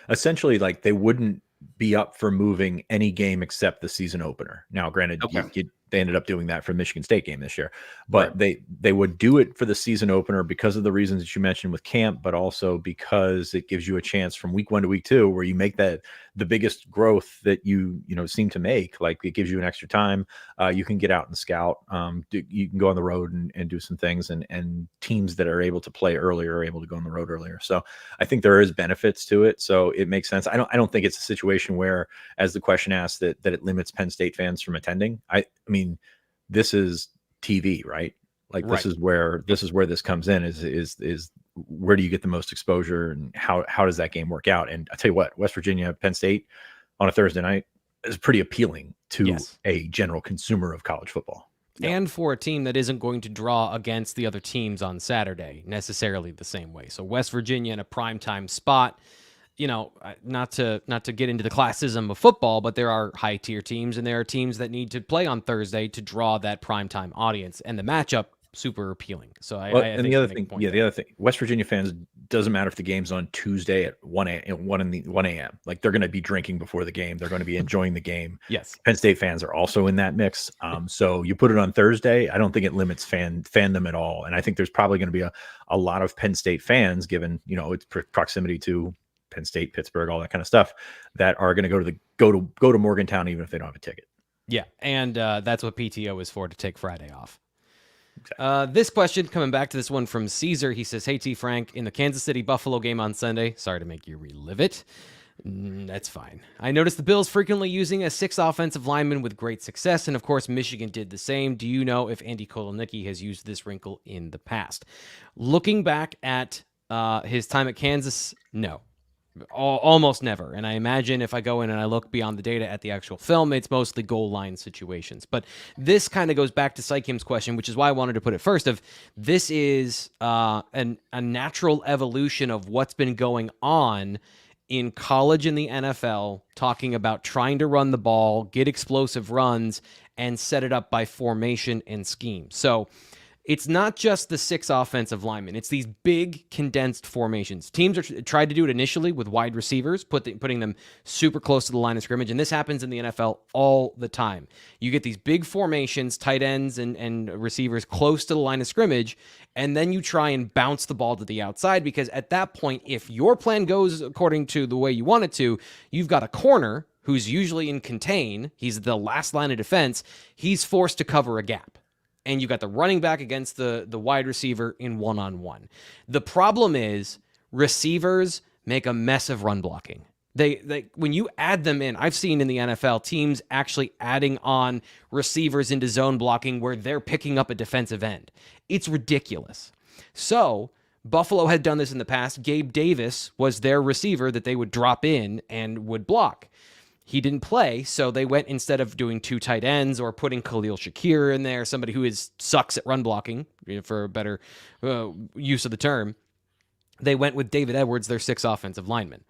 essentially they wouldn't be up for moving any game except the season opener. Now, granted, they ended up doing that for the Michigan State game this year, but they would do it for the season opener because of the reasons that you mentioned with camp, but also because it gives you a chance from week 1 to week 2 where you make the biggest growth that you seem to make. It gives you an extra time. You can get out and scout. You can go on the road and do some things, and teams that are able to play earlier are able to go on the road earlier. So I think there is benefits to it. So it makes sense. I don't think it's a situation where, as the question asked, that it limits Penn State fans from attending. I mean, this is TV, right? This is where this comes in is where do you get the most exposure, and how does that game work out? And I tell you what, West Virginia, Penn State on a Thursday night is pretty appealing to a general consumer of college football. And for a team that isn't going to draw against the other teams on Saturday necessarily the same way. So West Virginia in a primetime spot, not to get into the classism of football, but there are high tier teams and there are teams that need to play on Thursday to draw that primetime audience, and the matchup super appealing. So I think the other thing, West Virginia fans, doesn't matter if the game's on Tuesday at 1 a.m. They're going to be drinking before the game. They're going to be enjoying the game. Yes. Penn State fans are also in that mix. So you put it on Thursday, I don't think it limits fandom at all. And I think there's probably going to be a lot of Penn State fans, given, its proximity to Penn State, Pittsburgh, all that kind of stuff, that are going to go to Morgantown even if they don't have a ticket. Yeah, and that's what PTO is for, to take Friday off. Exactly. This question, coming back to this one from Caesar, he says, "Hey T Frank, in the Kansas City Buffalo game on Sunday, sorry to make you relive it. That's fine. I noticed the Bills frequently using a 6 offensive lineman with great success, and of course Michigan did the same. Do you know if Andy Kotelnicki has used this wrinkle in the past?" Looking back at his time at Kansas, no. Almost never. And I imagine if I go in and I look beyond the data at the actual film, it's mostly goal line situations. But this kind of goes back to Sykem's question, which is why I wanted to put it first. This is a natural evolution of what's been going on in college and the NFL, talking about trying to run the ball, get explosive runs, and set it up by formation and scheme. So it's not just the 6 offensive linemen. It's these big condensed formations. Teams tried to do it initially with wide receivers, putting them super close to the line of scrimmage, and this happens in the NFL all the time. You get these big formations, tight ends and receivers close to the line of scrimmage, and then you try and bounce the ball to the outside, because at that point, if your plan goes according to the way you want it to, you've got a corner who's usually in contain. He's the last line of defense. He's forced to cover a gap. And you got the running back against the wide receiver in one-on-one. The problem is receivers make a mess of run blocking. They when you add them in, I've seen in the NFL teams actually adding on receivers into zone blocking where they're picking up a defensive end. It's ridiculous. So Buffalo had done this in the past. Gabe Davis was their receiver that they would drop in and would block. He didn't play, so they went, instead of doing 2 tight ends or putting Khalil Shakir in there, somebody who sucks at run blocking, for a better use of the term, they went with David Edwards, their 6 offensive lineman.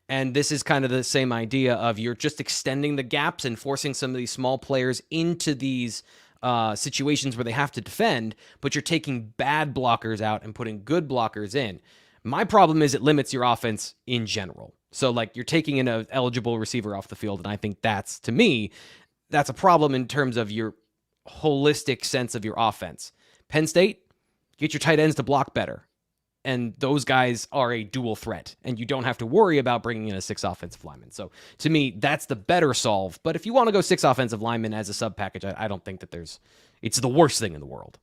And this is kind of the same idea of you're just extending the gaps and forcing some of these small players into these situations where they have to defend, but you're taking bad blockers out and putting good blockers in. My problem is it limits your offense in general. So you're taking an eligible receiver off the field, and I think that's a problem in terms of your holistic sense of your offense. Penn State, get your tight ends to block better, and those guys are a dual threat, and you don't have to worry about bringing in a 6 offensive lineman. So to me, that's the better solve. But if you want to go 6 offensive linemen as a sub package, I don't think that it's the worst thing in the world.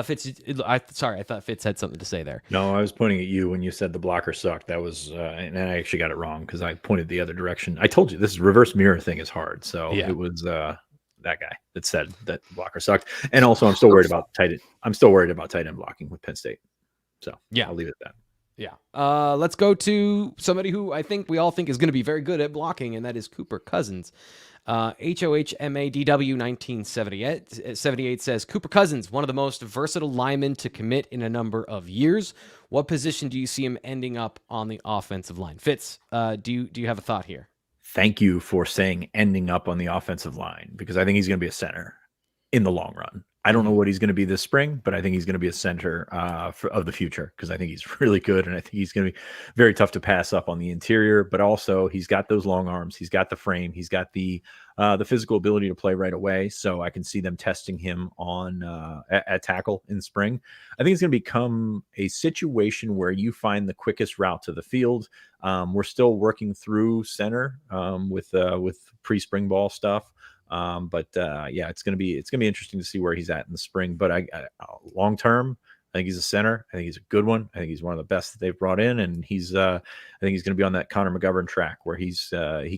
Fitz, I thought Fitz had something to say there. No, I was pointing at you when you said the blocker sucked. That was, and I actually got it wrong because I pointed the other direction. I told you this reverse mirror thing is hard. So It was that guy that said that the blocker sucked. And also, I'm still worried about tight end blocking with Penn State. So I'll leave it at that. Yeah. Let's go to somebody who I think we all think is going to be very good at blocking, and that is Cooper Cousins. HOHMADW 1978 says, "Cooper Cousins, one of the most versatile linemen to commit in a number of years. What position do you see him ending up on the offensive line?" Fitz, do you have a thought here? thank you for saying ending up on the offensive line, because I think he's going to be a center in the long run. I don't know what he's going to be this spring, but I think he's going to be a center of the future, because I think he's really good, and I think he's going to be very tough to pass up on the interior. But also, he's got those long arms, he's got the frame, he's got the physical ability to play right away. So I can see them testing him on at tackle in spring. I think it's going to become a situation where you find the quickest route to the field. We're still working through center with pre-spring ball stuff. Yeah, it's gonna be interesting to see where he's at in the spring. But I long term, I think he's a center. I think he's a good one. I think he's one of the best that they've brought in, and I think he's gonna be on that Connor McGovern track where you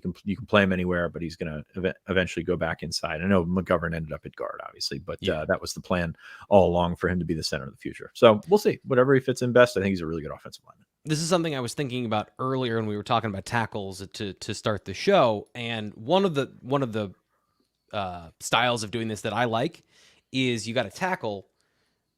can play him anywhere, but he's gonna eventually go back inside. I know McGovern ended up at guard, obviously, but that was the plan all along for him to be the center of the future. So we'll see. Whatever he fits in best, I think he's a really good offensive lineman. This is something I was thinking about earlier when we were talking about tackles to start the show, and one of the styles of doing this that I like is you got to tackle,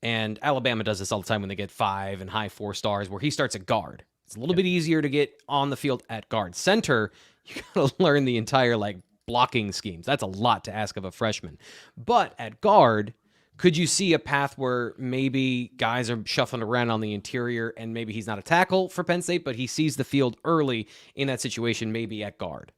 and Alabama does this all the time when they get 5 and high 4 stars, where he starts at guard. It's a little bit easier to get on the field at guard. Center, you got to learn the entire blocking schemes. That's a lot to ask of a freshman. But at guard, could you see a path where maybe guys are shuffling around on the interior, and maybe he's not a tackle for Penn State, but he sees the field early in that situation, maybe at guard?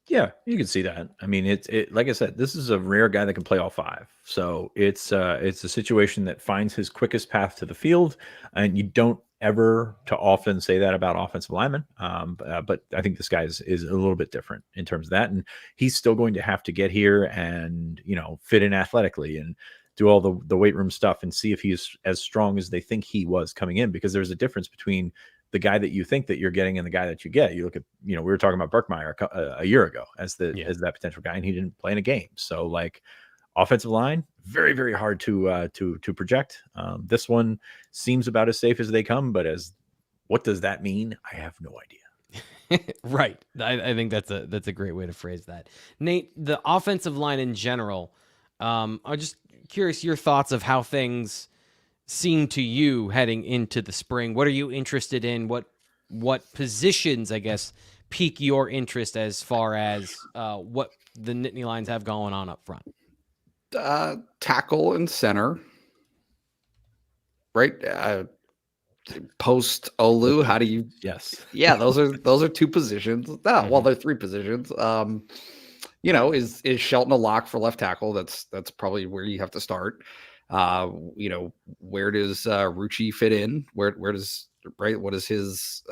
Yeah, you can see that. I mean, it like I said, this is a rare guy that can play all 5. So it's a situation that finds his quickest path to the field, and you don't ever to often say that about offensive linemen. But I think this guy is a little bit different in terms of that, and he's still going to have to get here and fit in athletically and do all the weight room stuff and see if he's as strong as they think he was coming in, because there's a difference between the guy that you think that you're getting and the guy that you get. You look at, we were talking about Berkmeyer a year ago as that potential guy, and he didn't play in a game. So offensive line, very, very hard to project. This one seems about as safe as they come, but what does that mean? I have no idea. Right. I think that's a great way to phrase that. Nate, the offensive line in general, I'm just curious your thoughts of how things seem to you heading into the spring. What are you interested in? What positions, I guess, pique your interest as far as what the Nittany Lions have going on up front? Tackle and center, right? Post Olu, how do you? Yes. Yeah, those are 2 positions. Well, they're 3 positions. Is Shelton a lock for left tackle? That's probably where you have to start. Where does Rucci fit in? Where does what is his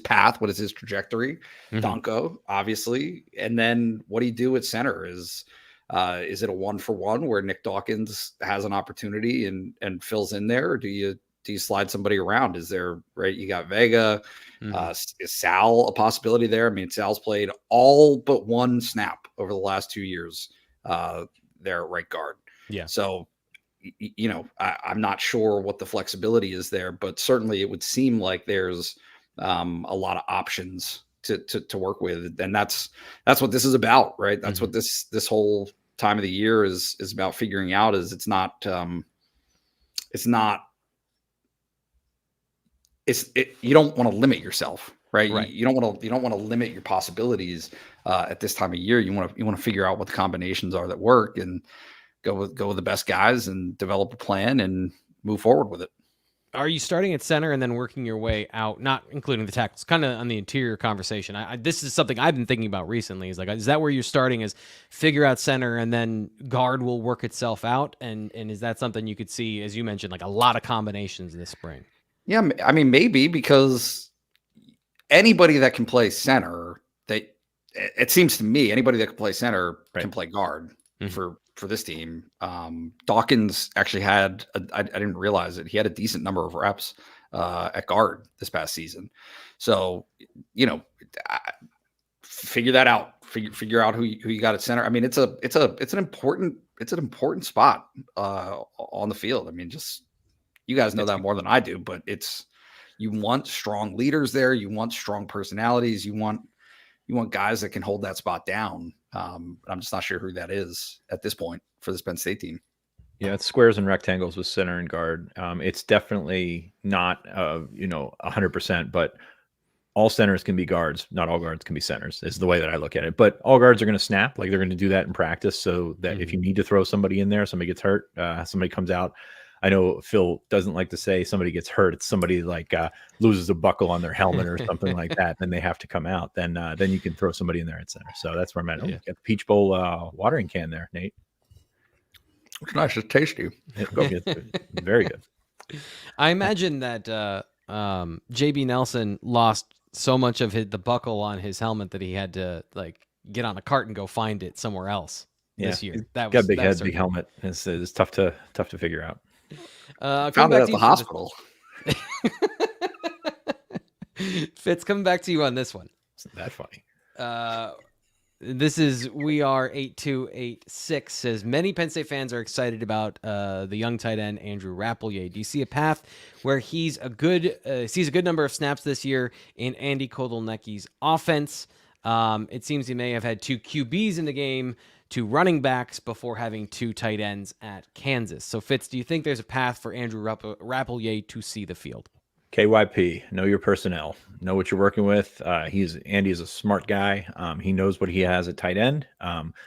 path? What is his trajectory? Donko, obviously. And then what do you do at center? Is it a 1-for-1 where Nick Dawkins has an opportunity and fills in there? Or do you slide somebody around? Is there, you got Vega, is Sal a possibility there? I mean, Sal's played all but 1 snap over the last 2 years there at right guard. Yeah. So, I'm not sure what the flexibility is there, but certainly it would seem like there's a lot of options to work with. And that's what this is about, right? That's what this whole time of the year is about figuring out. Is you don't want to limit yourself, right? You don't want to limit your possibilities at this time of year. You want to figure out what the combinations are that work and go with the best guys and develop a plan and move forward with it. Are you starting at center and then working your way out, not including the tackles, kind of on the interior conversation? This is something I've been thinking about recently. Is that where you're starting, is figure out center and then guard will work itself out? And is that something you could see, as you mentioned, a lot of combinations this spring? Yeah. I mean, maybe, because anybody that can play center, it seems to me, anybody that can play center can play guard for this team. Dawkins actually had, I didn't realize it, he had a decent number of reps at guard this past season. So, figure that out. Figure out who you got at center. I mean, it's an important spot on the field. I mean, just, you guys know that more than I do, but you want strong leaders there. You want strong personalities. You want guys that can hold that spot down. I'm just not sure who that is at this point for this Penn State team. Yeah, it's squares and rectangles with center and guard. It's definitely not 100%, but all centers can be guards. Not all guards can be centers is the way that I look at it. But all guards are going to snap. Like they're going to do that in practice so that if you need to throw somebody in there, somebody gets hurt, somebody comes out. I know Phil doesn't like to say somebody gets hurt. It's somebody like loses a buckle on their helmet or something like that. Then they have to come out. Then you can throw somebody in there at center. So that's where I'm at. Oh, got the Peach Bowl watering can there, Nate. It's nice. It's tasty. Very good. I imagine that JB Nelson lost so much of the buckle on his helmet that he had to like get on a cart and go find it somewhere else this year. That was got a big head, big helmet. It's tough to figure out. Found it at the hospital. Fitz, coming back to you on this one. Isn't that funny? This is We Are8286 says many Penn State fans are excited about the young tight end Andrew Rappelier. Do you see a path where he's sees a good number of snaps this year in Andy Kotelnicki's offense? It seems he may have had 2 QBs in the game, 2 running backs before having 2 tight ends at Kansas. So Fitz, do you think there's a path for Andrew Rappelier to see the field? KYP, know your personnel, know what you're working with. Andy is a smart guy. He knows what he has at tight end.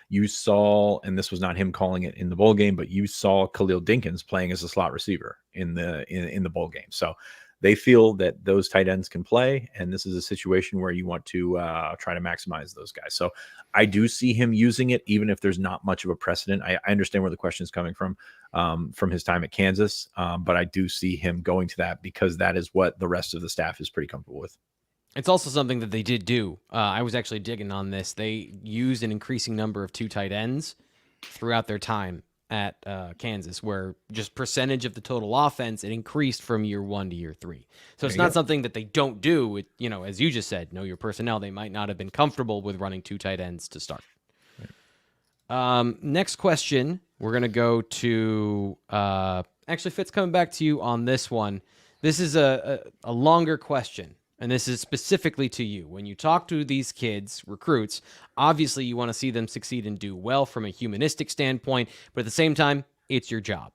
You saw, and this was not him calling it in the bowl game, but you saw Khalil Dinkins playing as a slot receiver in the bowl game. So they feel that those tight ends can play, and this is a situation where you want to try to maximize those guys. So I do see him using it, even if there's not much of a precedent. I understand where the question is coming from his time at Kansas, but I do see him going to that because that is what the rest of the staff is pretty comfortable with. It's also something that they did do. I was actually digging on this. They used an increasing number of 2 tight ends throughout their time at Kansas, where just percentage of the total offense, it increased from year 1 to year 3. So it's not something that they don't do. It, as you just said, know your personnel. They might not have been comfortable with running 2 tight ends to start. Right. Next question, we're going to go to, actually, Fitz, coming back to you on this one. This is a longer question. And this is specifically to you. When you talk to these kids, recruits, obviously you want to see them succeed and do well from a humanistic standpoint, but at the same time, it's your job.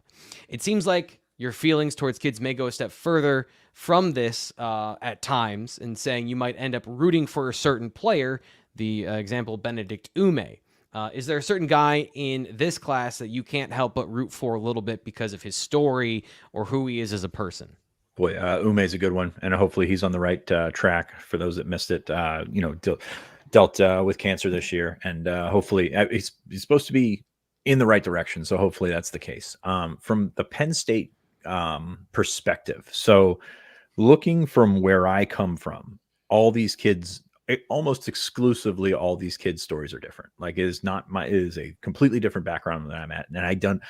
It seems like your feelings towards kids may go a step further from this at times, and saying you might end up rooting for a certain player, the example Benedict Ume. Is there a certain guy in this class that you can't help but root for a little bit because of his story or who he is as a person? Boy, Ume is a good one, and hopefully he's on the right track. For those that missed it, dealt with cancer this year, and hopefully he's supposed to be in the right direction. So hopefully that's the case. From the Penn State perspective, so looking from where I come from, all these kids, almost exclusively, all these kids' stories are different. Like it is a completely different background than I'm at, and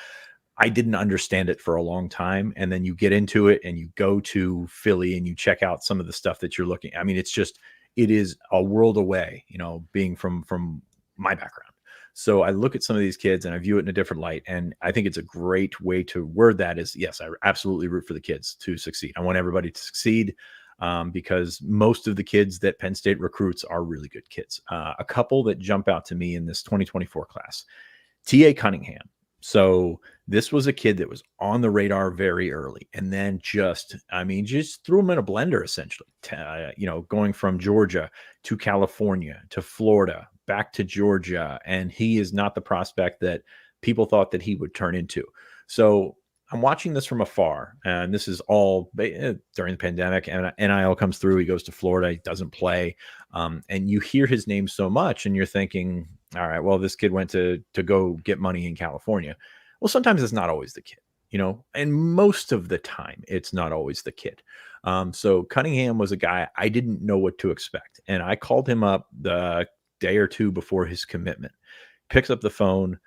I didn't understand it for a long time. And then you get into it and you go to Philly and you check out some of the stuff that you're looking. I mean, it is a world away, being from my background. So I look at some of these kids and I view it in a different light. And I think it's a great way to word that is, yes, I absolutely root for the kids to succeed. I want everybody to succeed because most of the kids that Penn State recruits are really good kids. A couple that jump out to me in this 2024 class, T.A. Cunningham. So this was a kid that was on the radar very early, and then just threw him in a blender, essentially, going from Georgia to California to Florida, back to Georgia. And he is not the prospect that people thought that he would turn into. So I'm watching this from afar, and this is all during the pandemic, and NIL comes through. He goes to Florida. He doesn't play. And you hear his name so much and you're thinking, all right, well, this kid went to go get money in California. Well, sometimes it's not always the kid, and most of the time it's not always the kid. So Cunningham was a guy I didn't know what to expect. And I called him up the day or two before his commitment, picks up the phone.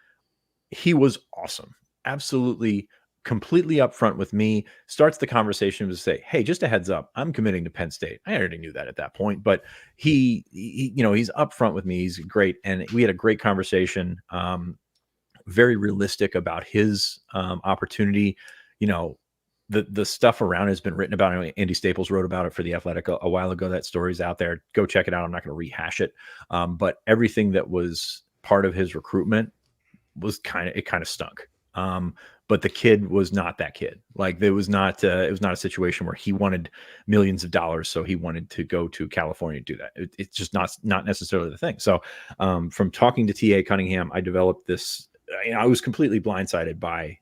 He was awesome. Absolutely, completely upfront with me, starts the conversation to say, hey, just a heads up, I'm committing to Penn State. I already knew that at that point, but he's upfront with me. He's great. And we had a great conversation, very realistic about his opportunity. The stuff around has been written about. Andy Staples wrote about it for The Athletic a while ago. That story's out there. Go check it out. I'm not going to rehash it. But everything that was part of his recruitment was kind of stunk. But the kid was not that kid. Like it was not a situation where he wanted millions of dollars, so he wanted to go to California to do that. It's just not necessarily the thing. So from talking to TA Cunningham, I developed this. I was completely blindsided by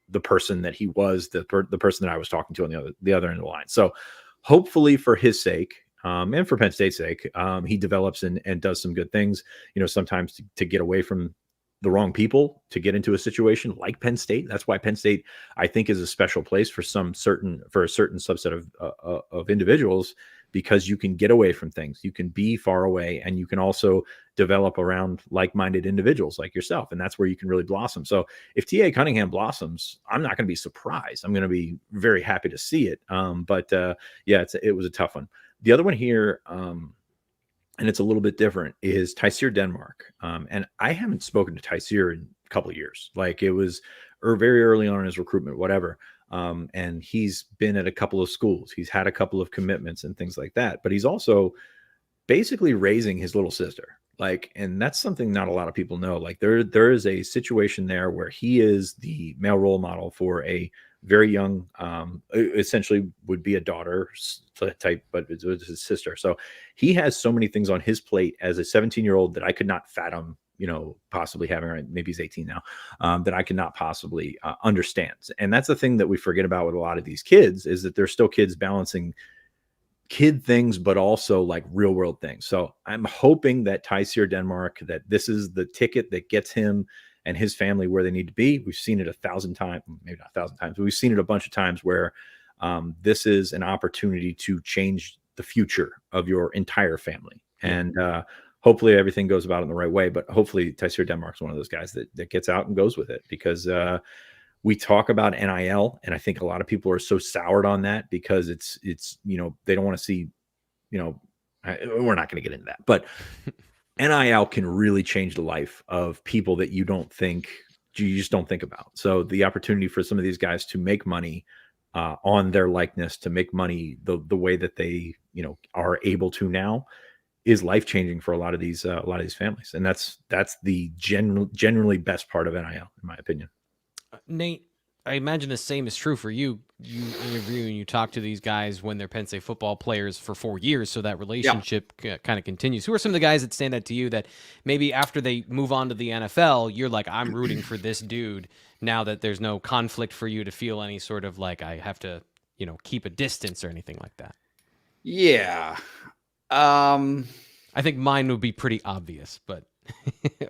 the person that he was, the person that I was talking to on the other end of the line. So hopefully for his sake, and for Penn State's sake, he develops and does some good things, sometimes to get away from the wrong people, to get into a situation like Penn State. That's why Penn State, I think, is a special place for a certain subset of individuals, because you can get away from things. You can be far away, and you can also develop around like-minded individuals like yourself. And that's where you can really blossom. So if TA Cunningham blossoms, I'm not going to be surprised. I'm going to be very happy to see it. It was a tough one. The other one here, and it's a little bit different, is Tyseer Denmark. And I haven't spoken to Tyseer in a couple of years. Like it was very early on in his recruitment, whatever. And he's been at a couple of schools. He's had a couple of commitments and things like that. But he's also basically raising his little sister. And that's something not a lot of people know. Like there is a situation there where he is the male role model for a very young, essentially would be a daughter type, but it was his sister. So he has so many things on his plate as a 17-year-old that I could not fathom, possibly having, right? Maybe he's 18 now, that I could not possibly understand. And that's the thing that we forget about with a lot of these kids, is that they're still kids balancing kid things, but also like real world things. So I'm hoping that Tyseer Denmark, that this is the ticket that gets him and his family where they need to be. We've seen it 1,000 times, maybe not 1,000 times, but we've seen it a bunch of times where this is an opportunity to change the future of your entire family. And hopefully everything goes about it in the right way. But hopefully Tyseer Denmark's one of those guys that gets out and goes with it, because we talk about NIL, and I think a lot of people are so soured on that because it's they don't want to see, we're not going to get into that, but NIL can really change the life of people that you just don't think about. So the opportunity for some of these guys to make money on their likeness, to make money the way that they are able to now, is life changing for a lot of these families, and that's the generally best part of NIL, in my opinion. Nate, I imagine the same is true for you. You interview and you talk to these guys when they're Penn State football players for 4 years, so that relationship kind of continues. Who are some of the guys that stand out to you that maybe after they move on to the NFL, you're like, I'm rooting for this dude now that there's no conflict for you to feel any sort of like I have to, keep a distance or anything like that? Yeah. I think mine would be pretty obvious, but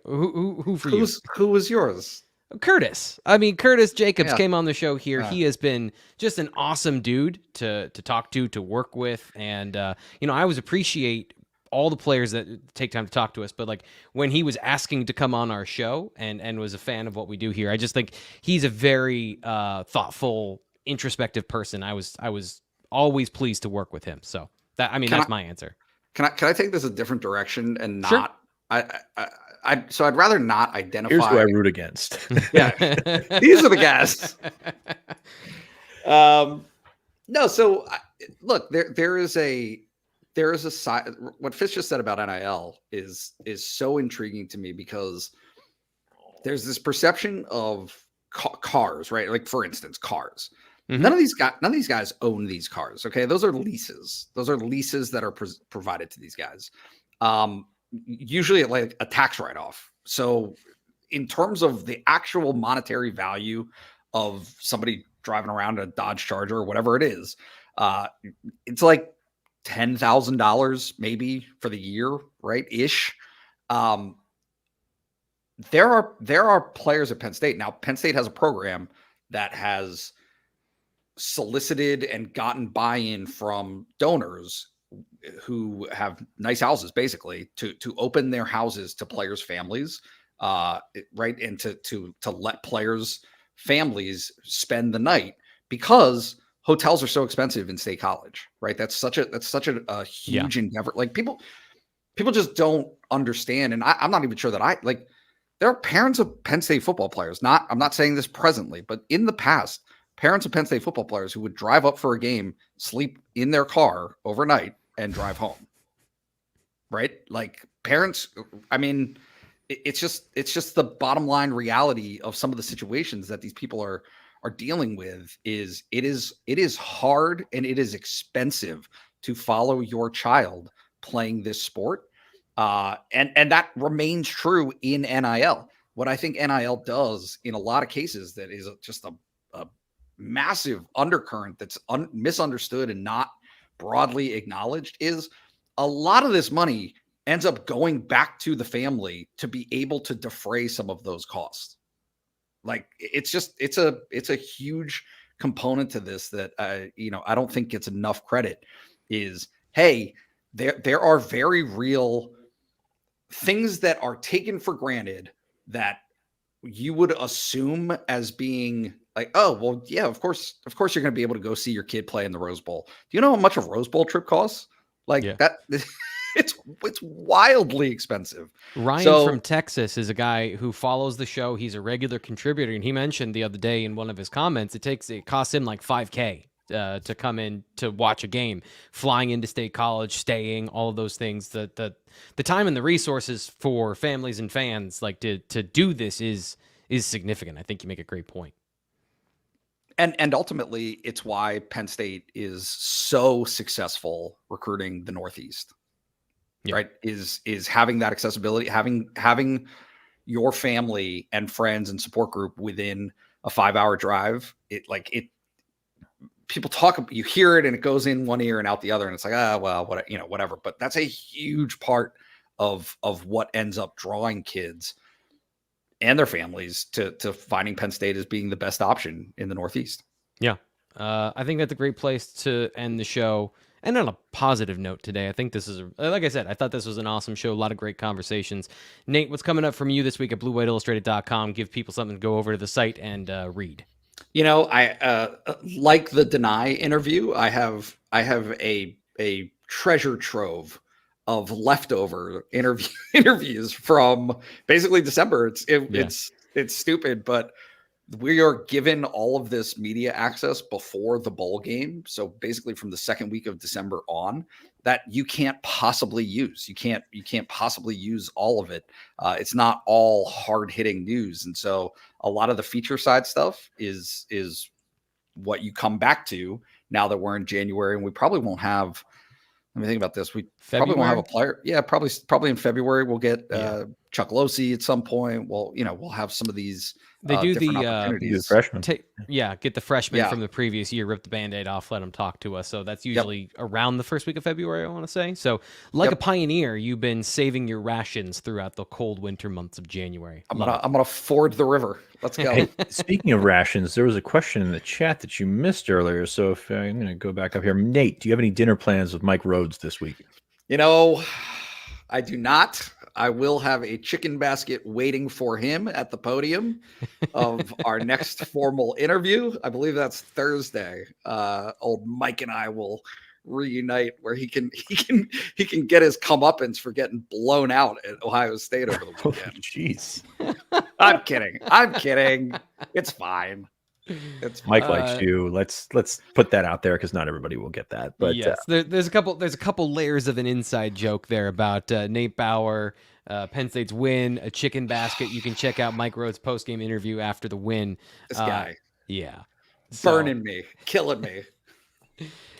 who for you? Who was yours? Curtis. I mean, Curtis Jacobs came on the show here. He has been just an awesome dude to talk to work with. And, I always appreciate all the players that take time to talk to us. But like when he was asking to come on our show and was a fan of what we do here, I just think he's a very thoughtful, introspective person. I was always pleased to work with him. So that's my answer. Can I take this a different direction and not? Sure. So I'd rather not identify. Here's who I root against. Yeah, these are the guys. No, so look, there is a side. What Fitz just said about NIL is so intriguing to me, because there's this perception of cars, right? Like for instance, cars. Mm-hmm. None of these guys own these cars. Okay, those are leases. Those are leases that are provided to these guys. Usually like a tax write-off. So in terms of the actual monetary value of somebody driving around a Dodge Charger or whatever it is, it's like $10,000 maybe for the year, right? Ish. There are players at Penn State. Now, Penn State has a program that has solicited and gotten buy-in from donors who have nice houses, basically, to open their houses to players' families, right, and to let players' families spend the night, because hotels are so expensive in State College, right? That's such a huge endeavor. Like people just don't understand, and I'm not even sure that there are parents of Penn State football players. I'm not saying this presently, but in the past, parents of Penn State football players who would drive up for a game, sleep in their car overnight, and drive home. Right? Like parents, I mean, it's just the bottom line reality of some of the situations that these people are dealing with. Is it is hard and it is expensive to follow your child playing this sport. And that remains true in NIL. What I think NIL does in a lot of cases that is just a massive undercurrent that's misunderstood and not broadly acknowledged is a lot of this money ends up going back to the family to be able to defray some of those costs. Like it's a huge component to this that I don't think gets enough credit. Is, hey, there are very real things that are taken for granted that you would assume as being like, oh, well, yeah, of course you're going to be able to go see your kid play in the Rose Bowl. Do you know how much a Rose Bowl trip costs? Like that, it's wildly expensive. Ryan from Texas is a guy who follows the show. He's a regular contributor, and he mentioned the other day in one of his comments, it costs him like $5,000 to come in to watch a game, flying into State College, staying, all of those things. The time and the resources for families and fans like to do this is significant. I think you make a great point. And ultimately, it's why Penn State is so successful recruiting the Northeast, right? Is having that accessibility, having your family and friends and support group within a 5-hour drive. People talk, you hear it and it goes in one ear and out the other, and it's like, well, whatever. But that's a huge part of what ends up drawing kids and their families to finding Penn State as being the best option in the Northeast. Yeah. I think that's a great place to end the show. And on a positive note today, I think this is, like I said, I thought this was an awesome show. A lot of great conversations. Nate, what's coming up from you this week at BlueWhiteIllustrated.com? Give people something to go over to the site and read. I like the Dani interview. I have a treasure trove of leftover interviews from basically December. It's stupid, but we are given all of this media access before the bowl game. So basically from the second week of December on, that you can't possibly use. You can't possibly use all of it. It's not all hard hitting news. And so a lot of the feature side stuff is what you come back to now that we're in January, and we probably won't have, let me think about this. We probably won't have a player. Yeah, probably in February we'll get Chuck Losey at some point. Well, we'll have some of these. They do the freshmen. Get the freshmen from the previous year, rip the Band-Aid off, let them talk to us. So that's usually around the first week of February, I want to say. So like a pioneer, you've been saving your rations throughout the cold winter months of January. I'm gonna ford the river. Let's go. Hey, speaking of rations, there was a question in the chat that you missed earlier. So if I'm going to go back up here, Nate, do you have any dinner plans with Mike Rhodes this week? I do not. I will have a chicken basket waiting for him at the podium of our next formal interview. I believe that's Thursday. Old Mike and I will reunite where he can get his comeuppance for getting blown out at Ohio State over the weekend. Jeez. I'm kidding. It's fine. Mike likes you. Let's put that out there because not everybody will get that. But yes, there's a couple layers of an inside joke there about Nate Bauer, Penn State's win, a chicken basket. You can check out Mike Rhodes' post-game interview after the win. This guy, burning me, killing me.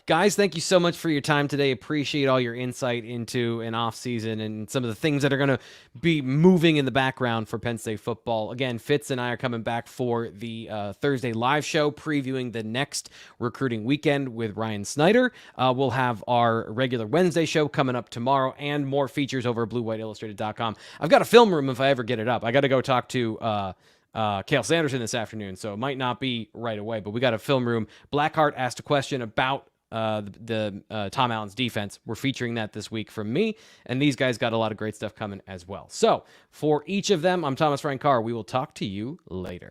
Guys, thank you so much for your time today. Appreciate all your insight into an off-season and some of the things that are going to be moving in the background for Penn State football. Again, Fitz and I are coming back for the Thursday live show previewing the next recruiting weekend with Ryan Snyder. We'll have our regular Wednesday show coming up tomorrow and more features over at BlueWhiteIllustrated.com. I've got a film room if I ever get it up. I got to go talk to Cale Sanderson this afternoon, so it might not be right away, but we got a film room. Blackheart asked a question about Tom Allen's defense. We're featuring that this week from me, and these guys got a lot of great stuff coming as well. So for each of them, I'm Thomas Frank Carr. We will talk to you later.